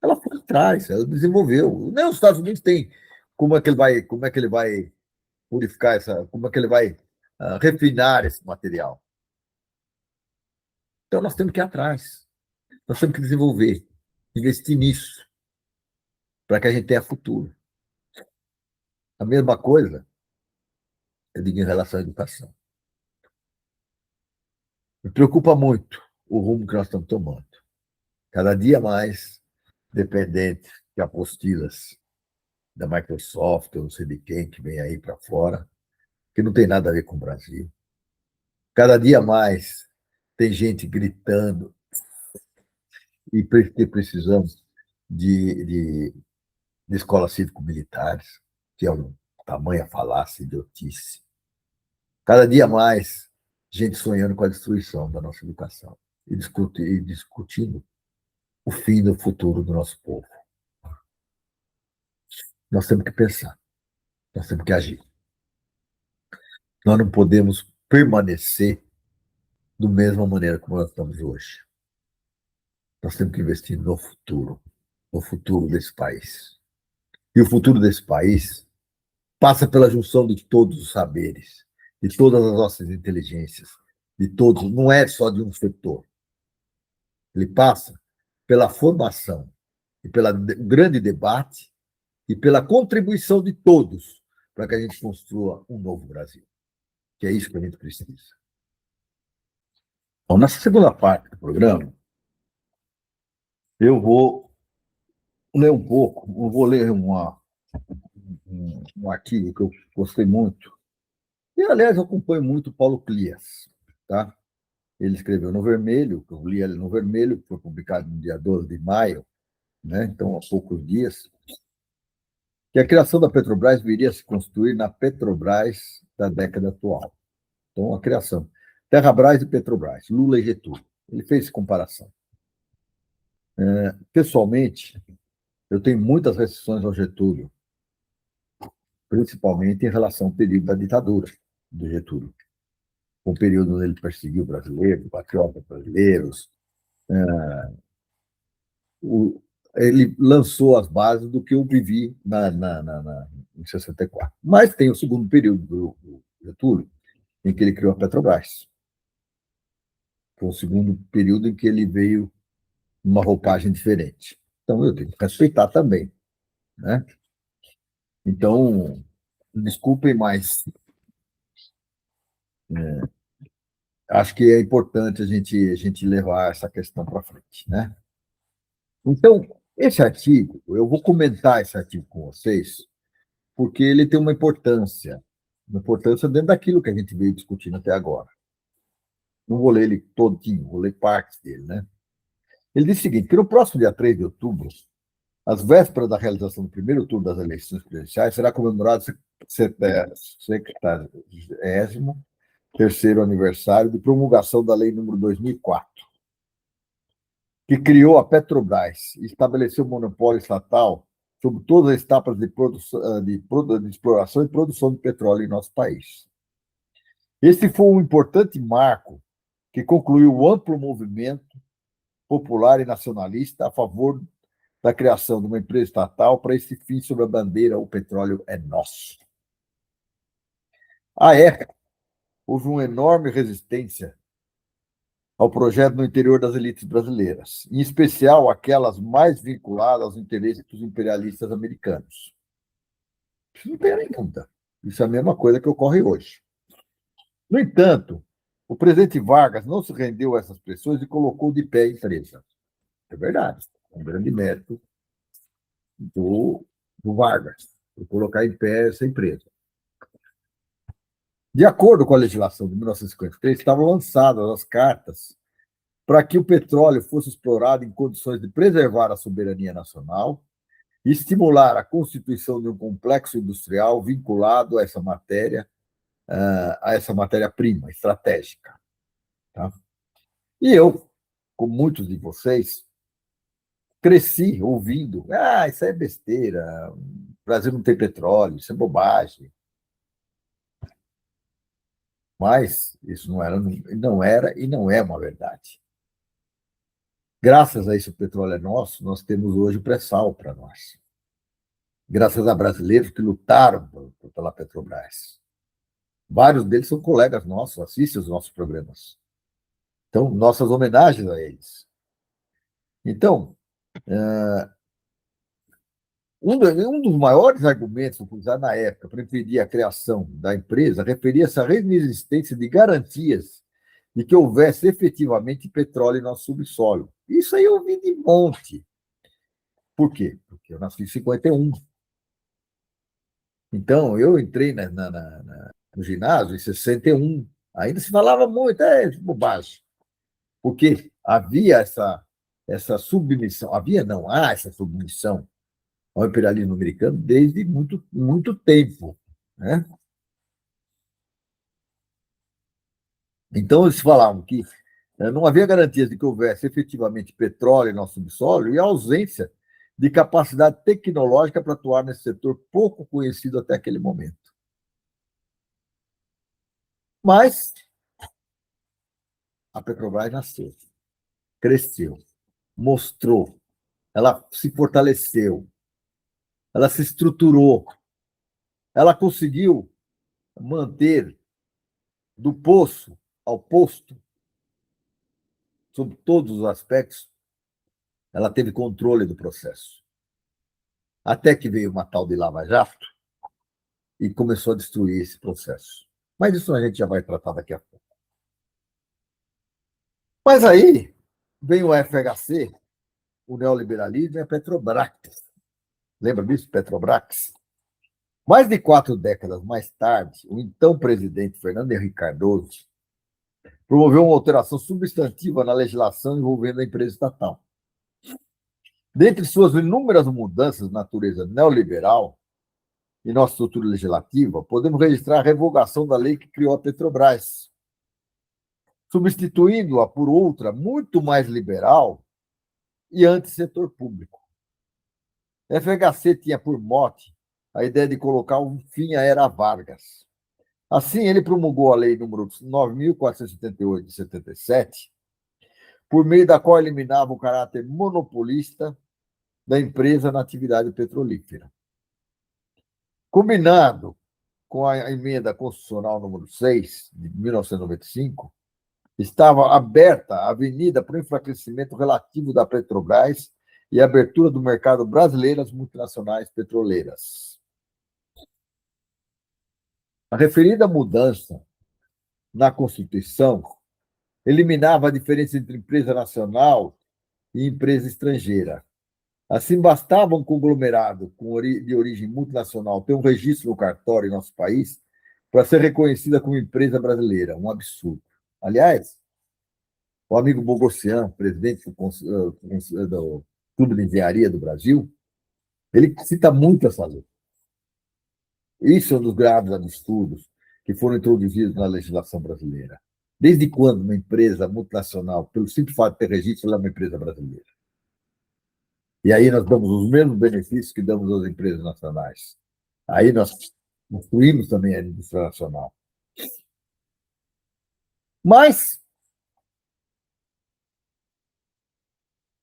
Ela foi atrás, ela desenvolveu. Nem os Estados Unidos têm como é que ele vai purificar essa, como é que ele vai refinar esse material. Então, nós temos que ir atrás. Nós temos que desenvolver, investir nisso, para que a gente tenha futuro. A mesma coisa, eu digo em relação à educação. Me preocupa muito o rumo que nós estamos tomando. Cada dia mais dependente de apostilas da Microsoft, ou não sei de quem, que vem aí para fora, que não tem nada a ver com o Brasil. Cada dia mais tem gente gritando e precisamos de escolas cívico-militares, que é um tamanha falácia, idiotice. Cada dia mais gente sonhando com a destruição da nossa educação e discutindo o fim do futuro do nosso povo. Nós temos que pensar, nós temos que agir. Nós não podemos permanecer da mesma maneira como nós estamos hoje. Nós temos que investir no futuro desse país. E o futuro desse país passa pela junção de todos os saberes, de todas as nossas inteligências, de todos, não é só de um setor. Ele passa pela formação e pelo grande debate e pela contribuição de todos para que a gente construa um novo Brasil, que é isso que a gente precisa. Bom, nessa segunda parte do programa, eu vou ler um pouco, eu vou ler um artigo que eu gostei muito. E, aliás, eu acompanho muito o Paulo Clias, tá? Ele escreveu No Vermelho, que eu li ele no Vermelho, que foi publicado no dia 12 de maio, né? Então, há poucos dias, que a criação da Petrobras viria a se construir na Petrobras da década atual. Então, a criação. Terrabras e Petrobras, Lula e Getúlio. Ele fez comparação. Pessoalmente, eu tenho muitas restrições ao Getúlio, principalmente em relação ao período da ditadura do Getúlio. O período onde ele perseguiu brasileiros, patriotas brasileiros. Ele lançou as bases do que eu vivi em 64. Mas tem o segundo período do Getúlio, em que ele criou a Petrobras. Foi o segundo período em que ele veio numa roupagem diferente. Então, eu tenho que respeitar também, né? Então, desculpem, mas acho que é importante a gente levar essa questão para frente, né? Então, esse artigo, eu vou comentar esse artigo com vocês, porque ele tem uma importância dentro daquilo que a gente veio discutindo até agora. Não vou ler ele todinho, vou ler partes dele, né? Ele diz o seguinte, que no próximo dia 3 de outubro, às vésperas da realização do primeiro turno das eleições presidenciais, será comemorado o 73º aniversário de promulgação da Lei nº 2004, que criou a Petrobras e estabeleceu o monopólio estatal sobre todas as etapas de exploração e produção de petróleo em nosso país. Esse foi um importante marco que concluiu o amplo movimento popular e nacionalista a favor da criação de uma empresa estatal para esse fim sob a bandeira "O petróleo é nosso". À época, houve uma enorme resistência ao projeto no interior das elites brasileiras, em especial aquelas mais vinculadas aos interesses dos imperialistas americanos. Isso não tem nem dúvida. Isso é a mesma coisa que ocorre hoje. No entanto, o presidente Vargas não se rendeu a essas pressões e colocou de pé a empresa. É verdade, é um grande mérito do Vargas, por colocar em pé essa empresa. De acordo com a legislação de 1953, estavam lançadas as cartas para que o petróleo fosse explorado em condições de preservar a soberania nacional e estimular a constituição de um complexo industrial vinculado a essa matéria-prima estratégica. Tá? E eu, como muitos de vocês, cresci ouvindo: isso é besteira, o Brasil não tem petróleo, isso é bobagem. Mas isso não era e não é uma verdade. Graças a isso, o petróleo é nosso, nós temos hoje o pré-sal para nós. Graças a brasileiros que lutaram pela Petrobras. Vários deles são colegas nossos, assistem os nossos programas. Então, nossas homenagens a eles. Então, um dos maiores argumentos utilizados na época para impedir a criação da empresa referia-se à inexistência de garantias de que houvesse efetivamente petróleo em nosso subsolo. Isso aí eu ouvi de monte. Por quê? Porque eu nasci em 51. Então, eu entrei no ginásio em 61. Ainda se falava muito, bobagem. Porque havia essa submissão, há essa submissão ao imperialismo americano desde muito, muito tempo. Né? Então, eles falavam que não havia garantias de que houvesse efetivamente petróleo em nosso subsolo e a ausência de capacidade tecnológica para atuar nesse setor pouco conhecido até aquele momento. Mas a Petrobras nasceu, cresceu, mostrou, ela se fortaleceu, ela se estruturou, ela conseguiu manter do poço ao posto, sob todos os aspectos, ela teve controle do processo. Até que veio uma tal de Lava Jato e começou a destruir esse processo. Mas isso a gente já vai tratar daqui a pouco. Mas aí vem o FHC, o neoliberalismo e a Petrobras. Lembra disso? Petrobras. Mais de 4 décadas mais tarde, o então presidente Fernando Henrique Cardoso promoveu uma alteração substantiva na legislação envolvendo a empresa estatal. Dentre suas inúmeras mudanças de natureza neoliberal em nossa estrutura legislativa, podemos registrar a revogação da lei que criou a Petrobras, substituindo-a por outra muito mais liberal e anti-setor público. A FHC tinha por mote a ideia de colocar um fim à era Vargas. Assim, ele promulgou a Lei número 9.478 de 77, por meio da qual eliminava o caráter monopolista da empresa na atividade petrolífera. Combinado com a emenda constitucional número 6, de 1995, estava aberta a avenida para o enfraquecimento relativo da Petrobras e a abertura do mercado brasileiro às multinacionais petroleiras. A referida mudança na Constituição eliminava a diferença entre empresa nacional e empresa estrangeira. Assim, bastava um conglomerado de origem multinacional ter um registro no cartório em nosso país para ser reconhecida como empresa brasileira. Um absurdo. Aliás, o amigo Bogossian, presidente do Clube de Engenharia do Brasil, ele cita muito essa lei. Isso é um dos graves absurdos que foram introduzidos na legislação brasileira. Desde quando uma empresa multinacional, pelo simples fato de ter registro, ela é uma empresa brasileira? E aí nós damos os mesmos benefícios que damos às empresas nacionais. Aí nós construímos também a indústria nacional. Mas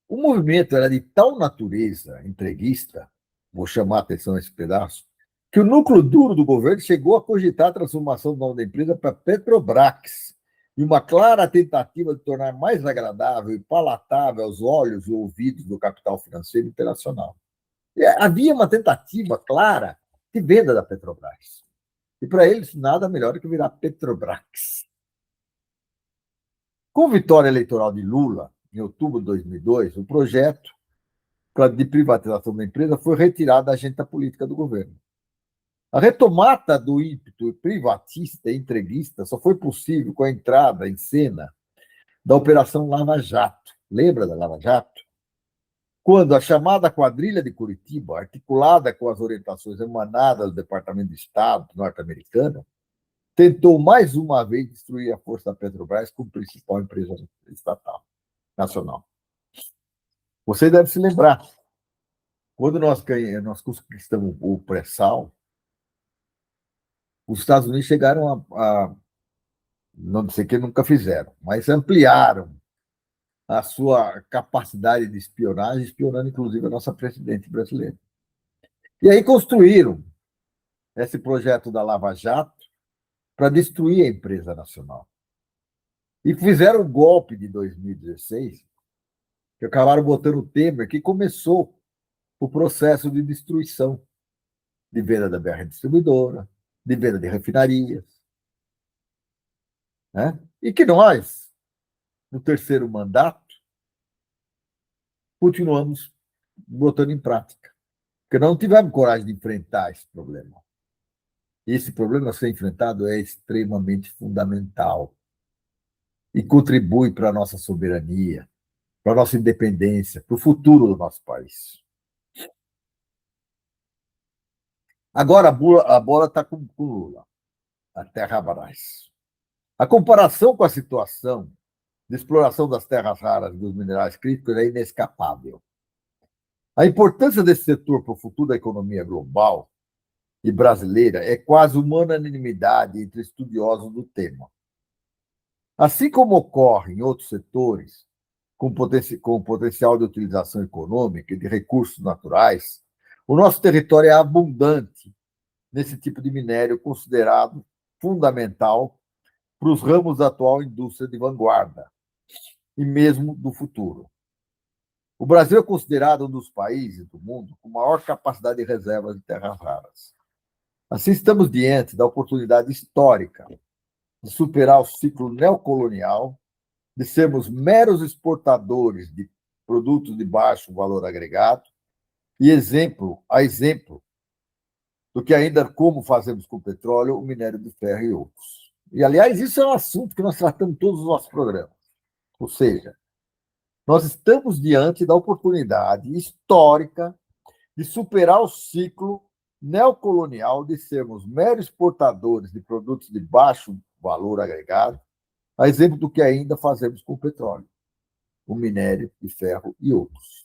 o movimento era de tal natureza entreguista, vou chamar a atenção a esse pedaço, que o núcleo duro do governo chegou a cogitar a transformação do nome da empresa para Petrobras, e uma clara tentativa de tornar mais agradável e palatável aos olhos e ouvidos do capital financeiro internacional. E havia uma tentativa clara de venda da Petrobras. E para eles, nada melhor do que virar Petrobras. Com a vitória eleitoral de Lula, em outubro de 2002, o projeto de privatização da empresa foi retirado da agenda política do governo. A retomada do ímpeto privatista e entreguista só foi possível com a entrada em cena da Operação Lava Jato. Lembra da Lava Jato? Quando a chamada quadrilha de Curitiba, articulada com as orientações emanadas do Departamento de Estado norte-americano, tentou mais uma vez destruir a força da Petrobras como principal empresa estatal nacional. Você deve se lembrar, quando nós conquistamos o pré-sal, os Estados Unidos chegaram não sei o que nunca fizeram, mas ampliaram a sua capacidade de espionagem, espionando inclusive a nossa presidente brasileira. E aí construíram esse projeto da Lava Jato para destruir a empresa nacional. E fizeram o golpe de 2016, que acabaram botando o Temer, que começou o processo de destruição, de venda da BR Distribuidora, de venda de refinarias. Né? E que nós, no terceiro mandato, continuamos botando em prática. Porque não tivemos coragem de enfrentar esse problema. Esse problema a ser enfrentado é extremamente fundamental e contribui para a nossa soberania, para a nossa independência, para o futuro do nosso país. Agora a bola está com o Lula, a terra atrás. A comparação com a situação de exploração das terras raras e dos minerais críticos é inescapável. A importância desse setor para o futuro da economia global e brasileira é quase unanimidade entre estudiosos do tema. Assim como ocorre em outros setores, com potencial de utilização econômica e de recursos naturais, o nosso território é abundante nesse tipo de minério considerado fundamental para os ramos da atual indústria de vanguarda e mesmo do futuro. O Brasil é considerado um dos países do mundo com maior capacidade de reservas de terras raras. Assim, estamos diante da oportunidade histórica de superar o ciclo neocolonial, de sermos meros exportadores de produtos de baixo valor agregado e a exemplo do que ainda como fazemos com o petróleo, o minério de ferro e outros. E, aliás, isso é um assunto que nós tratamos em todos os nossos programas. Ou seja, nós estamos diante da oportunidade histórica de superar o ciclo neocolonial de sermos meros exportadores de produtos de baixo valor agregado, a exemplo do que ainda fazemos com o petróleo, o minério de ferro e outros.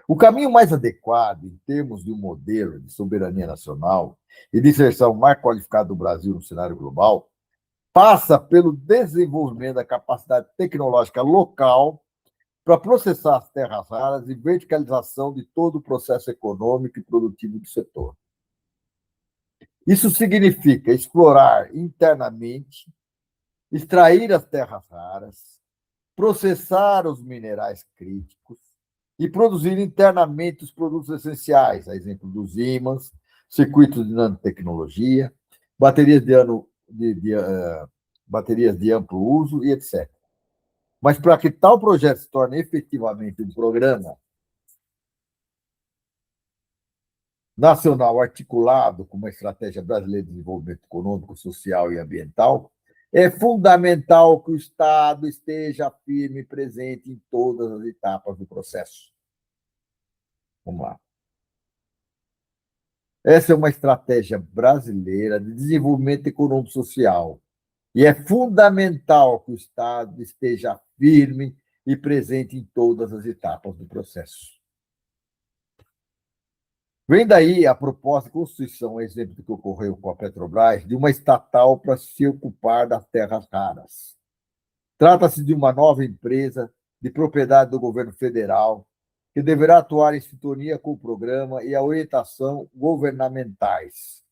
O caminho mais adequado, em termos de um modelo de soberania nacional e de inserção mais qualificada do Brasil no cenário global, passa pelo desenvolvimento da capacidade tecnológica local para processar as terras raras e verticalização de todo o processo econômico e produtivo do setor. Isso significa explorar internamente, extrair as terras raras, processar os minerais críticos e produzir internamente os produtos essenciais, a exemplo dos ímãs, circuitos de nanotecnologia, baterias baterias de amplo uso e etc. Mas para que tal projeto se torne efetivamente um programa nacional articulado com uma estratégia brasileira de desenvolvimento econômico, social e ambiental, é fundamental que o Estado esteja firme e presente em todas as etapas do processo. Vamos lá. Essa é uma estratégia brasileira de desenvolvimento econômico social e é fundamental que o Estado esteja firme e presente em todas as etapas do processo. Vem daí a proposta de constituição, exemplo do que ocorreu com a Petrobras, de uma estatal para se ocupar das terras raras. Trata-se de uma nova empresa de propriedade do governo federal, que deverá atuar em sintonia com o programa e a orientação governamentais,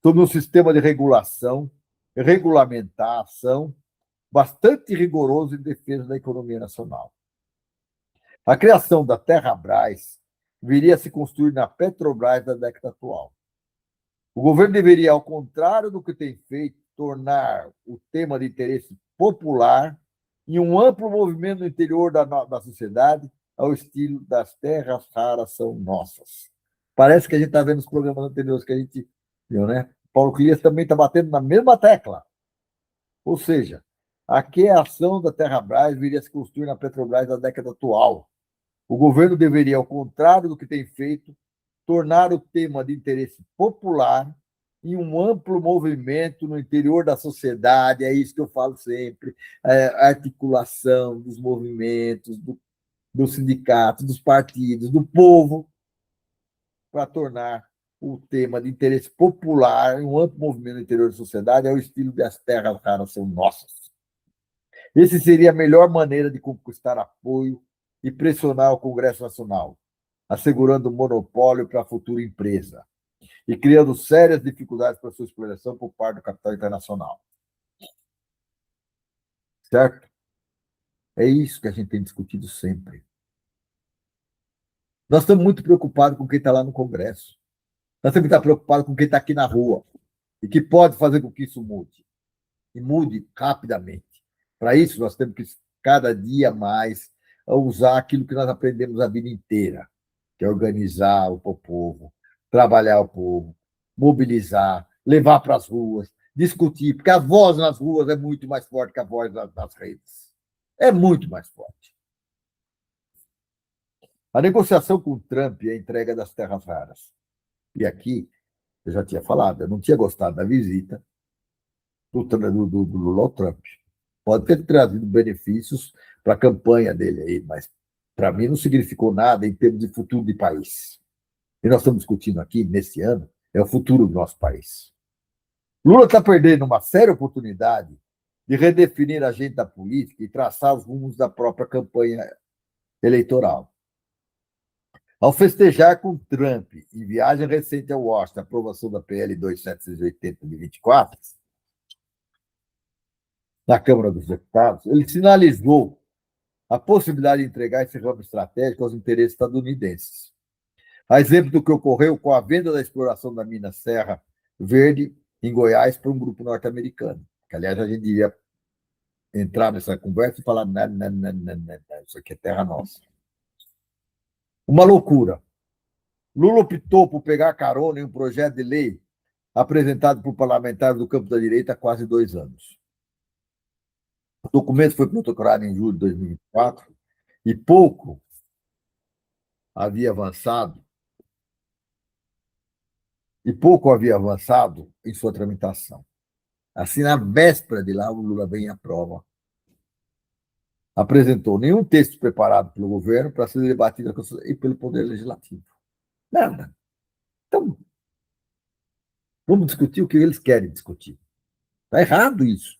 sob um sistema de regulação, regulamentação bastante rigoroso em defesa da economia nacional. A criação da Terrabras viria a se construir na Petrobras da década atual. O governo deveria, ao contrário do que tem feito, tornar o tema de interesse popular em um amplo movimento no interior da sociedade, ao estilo das terras raras são nossas. Parece que a gente está vendo os programas anteriores que a gente viu, né? Paulo Clias também está batendo na mesma tecla. Ou seja, a criação da Terrabras viria a se construir na Petrobras da década atual. O governo deveria, ao contrário do que tem feito, tornar o tema de interesse popular em um amplo movimento no interior da sociedade, é isso que eu falo sempre, a articulação dos movimentos, dos sindicatos, dos partidos, do povo, para tornar o tema de interesse popular em um amplo movimento no interior da sociedade, ao estilo de as terras raras são nossas. Esse seria a melhor maneira de conquistar apoio e pressionar o Congresso Nacional, assegurando o monopólio para a futura empresa e criando sérias dificuldades para sua exploração por parte do capital internacional. Certo? É isso que a gente tem discutido sempre. Nós estamos muito preocupados com quem está lá no Congresso. Nós temos que estar preocupados com quem está aqui na rua e que pode fazer com que isso mude. E mude rapidamente. Para isso, nós temos que, cada dia mais, usar aquilo que nós aprendemos a vida inteira, que é organizar o povo, trabalhar o povo, mobilizar, levar para as ruas, discutir, porque a voz nas ruas é muito mais forte que a voz nas redes. É muito mais forte. A negociação com o Trump e a entrega das terras raras. E aqui, eu já tinha falado, eu não tinha gostado da visita do Lula ao Trump. Pode ter trazido benefícios para a campanha dele aí, mas para mim não significou nada em termos de futuro de país. E nós estamos discutindo aqui, nesse ano, é o futuro do nosso país. Lula está perdendo uma séria oportunidade de redefinir a agenda política e traçar os rumos da própria campanha eleitoral. Ao festejar com Trump, em viagem recente a Washington, a aprovação da PL 2780 de 24, na Câmara dos Deputados, ele sinalizou a possibilidade de entregar esse ramo estratégico aos interesses estadunidenses. A exemplo do que ocorreu com a venda da exploração da mina Serra Verde, em Goiás, para um grupo norte-americano. Que, aliás, a gente devia entrar nessa conversa e falar: não, não, não, não, não, isso aqui é terra nossa. Uma loucura. Lula optou por pegar carona em um projeto de lei apresentado por parlamentares do campo da direita há quase 2 anos. O documento foi protocolado em julho de 2024 e pouco havia avançado em sua tramitação. Assim, na véspera de lá, o Lula vem à prova. Apresentou nenhum texto preparado pelo governo para ser debatido e pelo Poder Legislativo. Nada. Então, vamos discutir o que eles querem discutir. Está errado isso.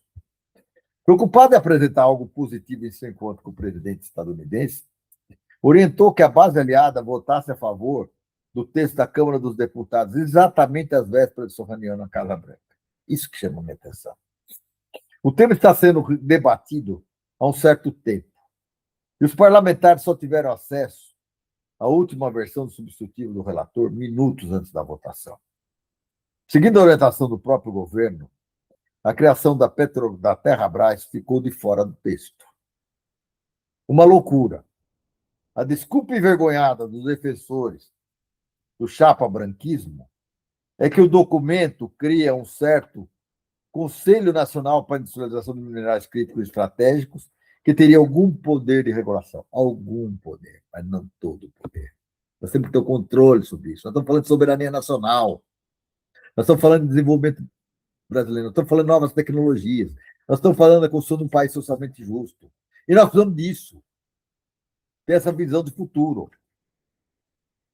Preocupado em apresentar algo positivo em seu encontro com o presidente estadunidense, orientou que a base aliada votasse a favor do texto da Câmara dos Deputados, exatamente às vésperas de sua reunião na Casa Branca. Isso que chama a minha atenção. O tema está sendo debatido há um certo tempo. E os parlamentares só tiveram acesso à última versão do substitutivo do relator minutos antes da votação. Seguindo a orientação do próprio governo, a criação da Terrabras ficou de fora do texto. Uma loucura. A desculpa envergonhada dos defensores do chapa-branquismo é que o documento cria um certo Conselho Nacional para a Industrialização de Minerais Críticos e Estratégicos, que teria algum poder de regulação. Algum poder, mas não todo o poder. Nós temos que ter o controle sobre isso. Nós estamos falando de soberania nacional. Nós estamos falando de desenvolvimento brasileiro. Nós estamos falando de novas tecnologias. Nós estamos falando da construção de um país socialmente justo. E nós precisamos disso. Ter essa visão de futuro.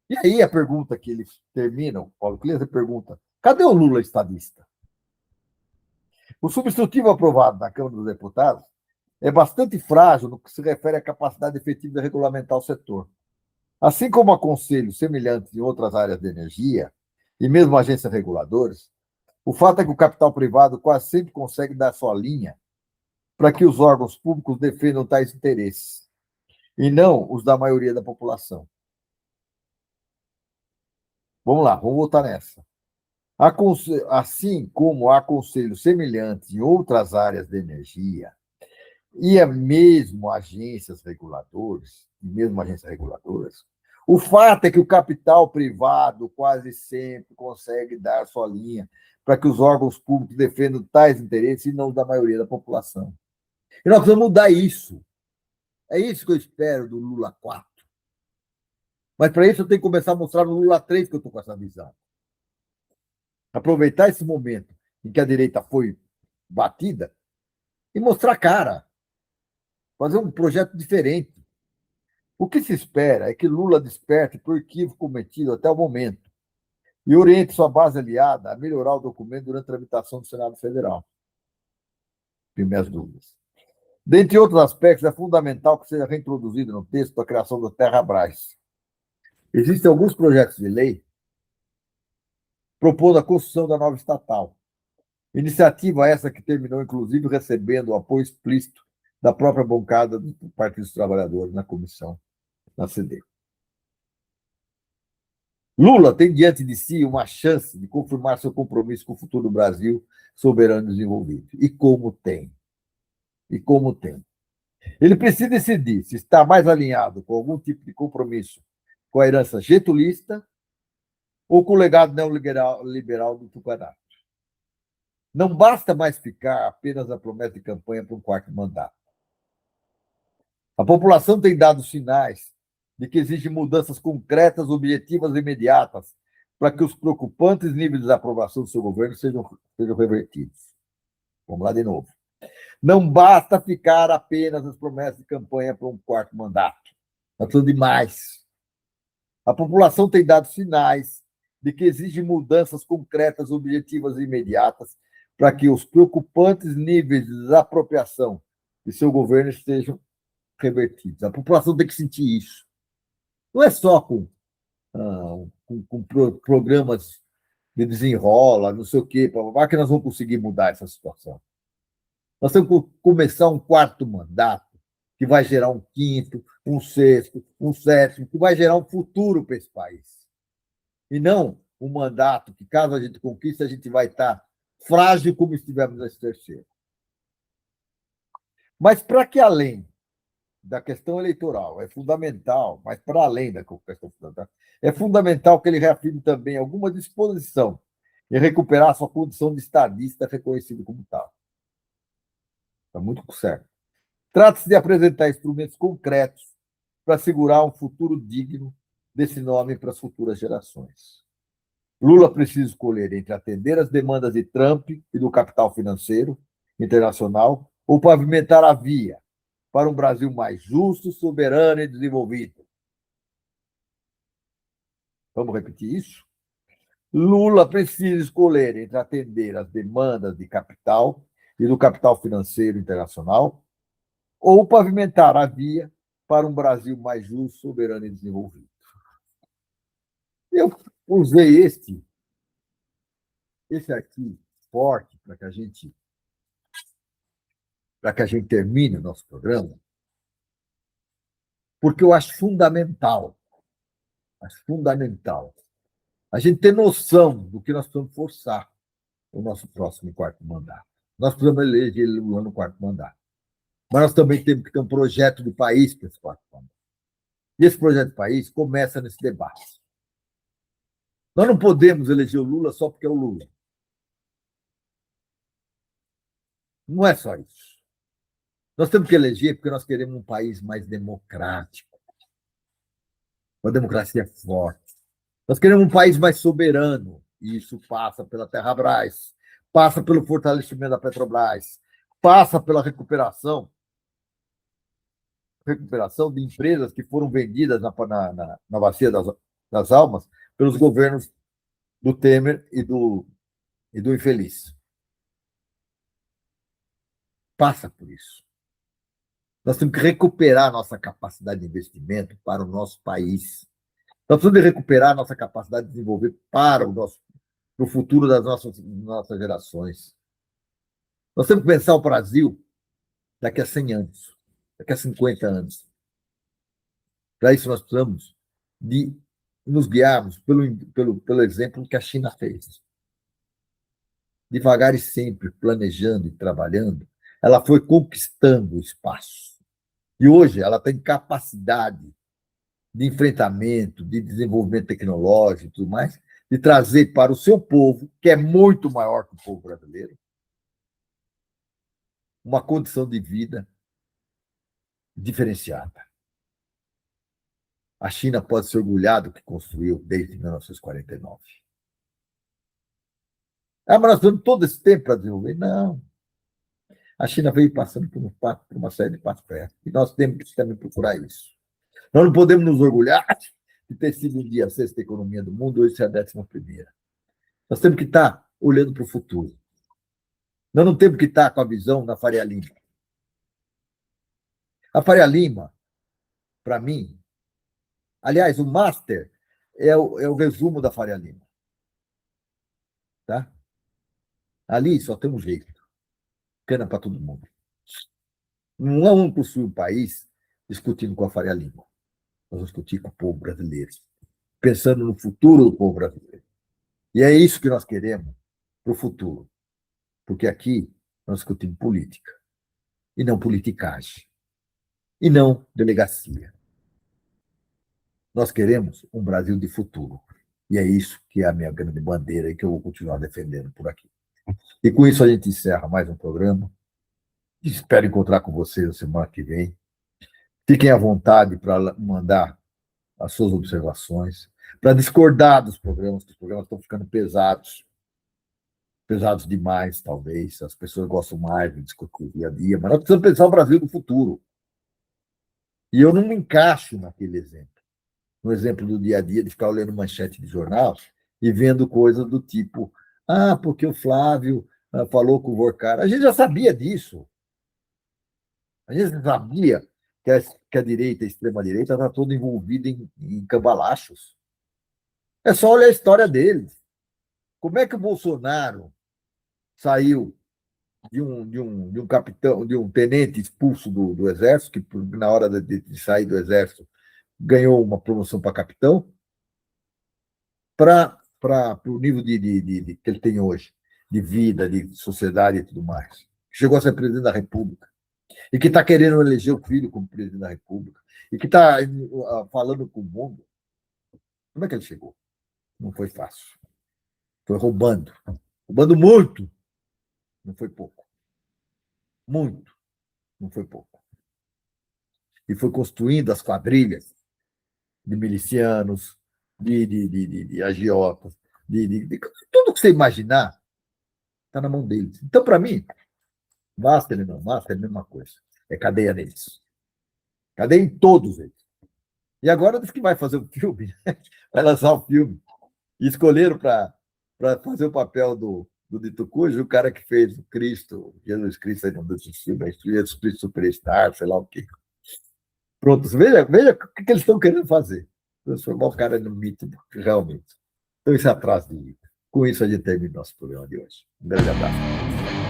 E aí a pergunta que eles terminam, Paulo Clemente pergunta, cadê o Lula estadista? O substitutivo aprovado na Câmara dos Deputados é bastante frágil no que se refere à capacidade efetiva de regulamentar o setor. Assim como há conselhos semelhantes em outras áreas de energia, e mesmo agências reguladoras, o fato é que o capital privado quase sempre consegue dar sua linha para que os órgãos públicos defendam tais interesses, e não os da maioria da população. Vamos lá, vamos voltar nessa. Assim como há conselhos semelhantes em outras áreas de energia, e mesmo agências reguladoras, o fato é que o capital privado quase sempre consegue dar sua linha para que os órgãos públicos defendam tais interesses e não os da maioria da população. E nós precisamos mudar isso. É isso que eu espero do Lula 4. Mas para isso eu tenho que começar a mostrar no Lula 3 que eu estou com essa visão. Aproveitar esse momento em que a direita foi batida e mostrar a cara. Fazer um projeto diferente. O que se espera é que Lula desperte por equívoco cometido até o momento e oriente sua base aliada a melhorar o documento durante a tramitação do Senado Federal. Primeiras dúvidas. Dentre outros aspectos, é fundamental que seja reintroduzido no texto a criação da Terra-Brás. Existem alguns projetos de lei propondo a construção da nova estatal. Iniciativa essa que terminou, inclusive, recebendo o apoio explícito da própria bancada do Partido dos Trabalhadores na comissão, na CD. Lula tem diante de si uma chance de confirmar seu compromisso com o futuro do Brasil soberano e desenvolvido. E como tem. E como tem. Ele precisa decidir se está mais alinhado com algum tipo de compromisso com a herança getulista ou com o legado neoliberal do Tucanato. Não basta mais ficar apenas na promessa de campanha para um quarto mandato. A população tem dado sinais de que exige mudanças concretas, objetivas e imediatas para que os preocupantes níveis de desaprovação do seu governo sejam revertidos. Vamos lá de novo. Não basta ficar apenas nas promessas de campanha para um quarto mandato. Nós precisamos de mais. A população tem dado sinais de que exige mudanças concretas, objetivas e imediatas para que os preocupantes níveis de desapropriação de seu governo sejam revertidos. A população tem que sentir isso. Não é só com programas de desenrola, não sei o quê, que nós vamos conseguir mudar essa situação. Nós temos que começar um quarto mandato, que vai gerar um quinto, um sexto, um sétimo, que vai gerar um futuro para esse país. E não um mandato que, caso a gente conquiste, a gente vai estar frágil como estivemos nesse terceiro. Mas para que além da questão eleitoral é fundamental, mas para além da questão fundamental, é fundamental que ele reafirme também alguma disposição em recuperar sua condição de estadista reconhecido como tal. Está muito certo. Trata-se de apresentar instrumentos concretos para assegurar um futuro digno desse nome para as futuras gerações. Lula precisa escolher entre atender às demandas de Trump e do capital financeiro internacional ou pavimentar a via para um Brasil mais justo, soberano e desenvolvido. Vamos repetir isso? Lula precisa escolher entre atender às demandas de capital e do capital financeiro internacional ou pavimentar a via para um Brasil mais justo, soberano e desenvolvido. Eu usei esse aqui forte para que a gente termine o nosso programa, porque eu acho fundamental a gente ter noção do que nós precisamos forçar o nosso próximo quarto mandato. Nós precisamos eleger Lula no quarto mandato. Mas nós também temos que ter um projeto de país para esse quarto mandato. E esse projeto de país começa nesse debate. Nós não podemos eleger o Lula só porque é o Lula. Não é só isso. Nós temos que eleger porque nós queremos um país mais democrático, uma democracia forte. Nós queremos um país mais soberano, e isso passa pela Terra-Brás, passa pelo fortalecimento da Petrobras, passa pela recuperação de empresas que foram vendidas na bacia das almas pelos governos do Temer e do infeliz. Passa por isso. Nós temos que recuperar nossa capacidade de investimento para o nosso país. Nós precisamos de recuperar a nossa capacidade de desenvolver para o futuro das nossas gerações. Nós temos que pensar o Brasil daqui a 100 anos, daqui a 50 anos. Para isso, nós precisamos de nos guiarmos pelo exemplo que a China fez. Devagar e sempre, planejando e trabalhando, ela foi conquistando o espaço. E hoje ela tem capacidade de enfrentamento, de desenvolvimento tecnológico e tudo mais, de trazer para o seu povo, que é muito maior que o povo brasileiro, uma condição de vida diferenciada. A China pode se orgulhar do que construiu desde 1949. Mas nós temos todo esse tempo para desenvolver? Não. A China veio passando por uma série de passos perto. E nós temos que também procurar isso. Nós não podemos nos orgulhar de ter sido um dia a sexta economia do mundo, hoje é a 11ª. Nós temos que estar olhando para o futuro. Nós não temos que estar com a visão da Faria Lima. A Faria Lima, para mim, aliás, o Master é o resumo da Faria Lima. Tá? Ali só tem um jeito. Cana para todo mundo. Não vamos construir um país discutindo com a Faria Lima. Nós vamos discutir com o povo brasileiro, pensando no futuro do povo brasileiro. E é isso que nós queremos para o futuro. Porque aqui nós discutimos política, e não politicagem, e não delegacia. Nós queremos um Brasil de futuro. E é isso que é a minha grande bandeira e que eu vou continuar defendendo por aqui. E com isso a gente encerra mais um programa. Espero encontrar com vocês na semana que vem. Fiquem à vontade para mandar as suas observações, para discordar dos programas, que os programas estão ficando pesados demais, talvez. As pessoas gostam mais de discutir o dia a dia, mas nós precisamos pensar o Brasil do futuro. E eu não me encaixo naquele exemplo. No exemplo do dia a dia, de ficar lendo manchete de jornal e vendo coisas do tipo: porque o Flávio falou com o Vorcar. A gente já sabia disso. A gente sabia que a direita, a extrema-direita, está toda envolvida em cambalachos. É só olhar a história deles. Como é que o Bolsonaro saiu de um capitão, de um tenente expulso do Exército, que na hora de sair do Exército ganhou uma promoção para capitão, para o nível que ele tem hoje, de vida, de sociedade e tudo mais. Chegou a ser presidente da República. E que está querendo eleger o filho como presidente da República. E que está falando com o mundo. Como é que ele chegou? Não foi fácil. Foi roubando. Roubando muito. Não foi pouco. Muito. Não foi pouco. E foi construindo as quadrilhas de milicianos, de agiotas, tudo que você imaginar está na mão deles. Então, para mim, Master e não Master é a mesma coisa. É cadeia neles. Cadeia em todos eles. E agora diz que vai fazer o filme, vai lançar o filme. E escolheram para fazer o papel do Dito Cujo, o cara que fez o Cristo, Jesus Cristo, aí não desse filme, Jesus Cristo Superstar, sei lá o quê. Pronto, veja o que eles estão querendo fazer. Transformar o cara no mito, realmente. Então, isso é atrás de mim. Com isso, a gente termina o nosso programa de hoje. Um grande abraço.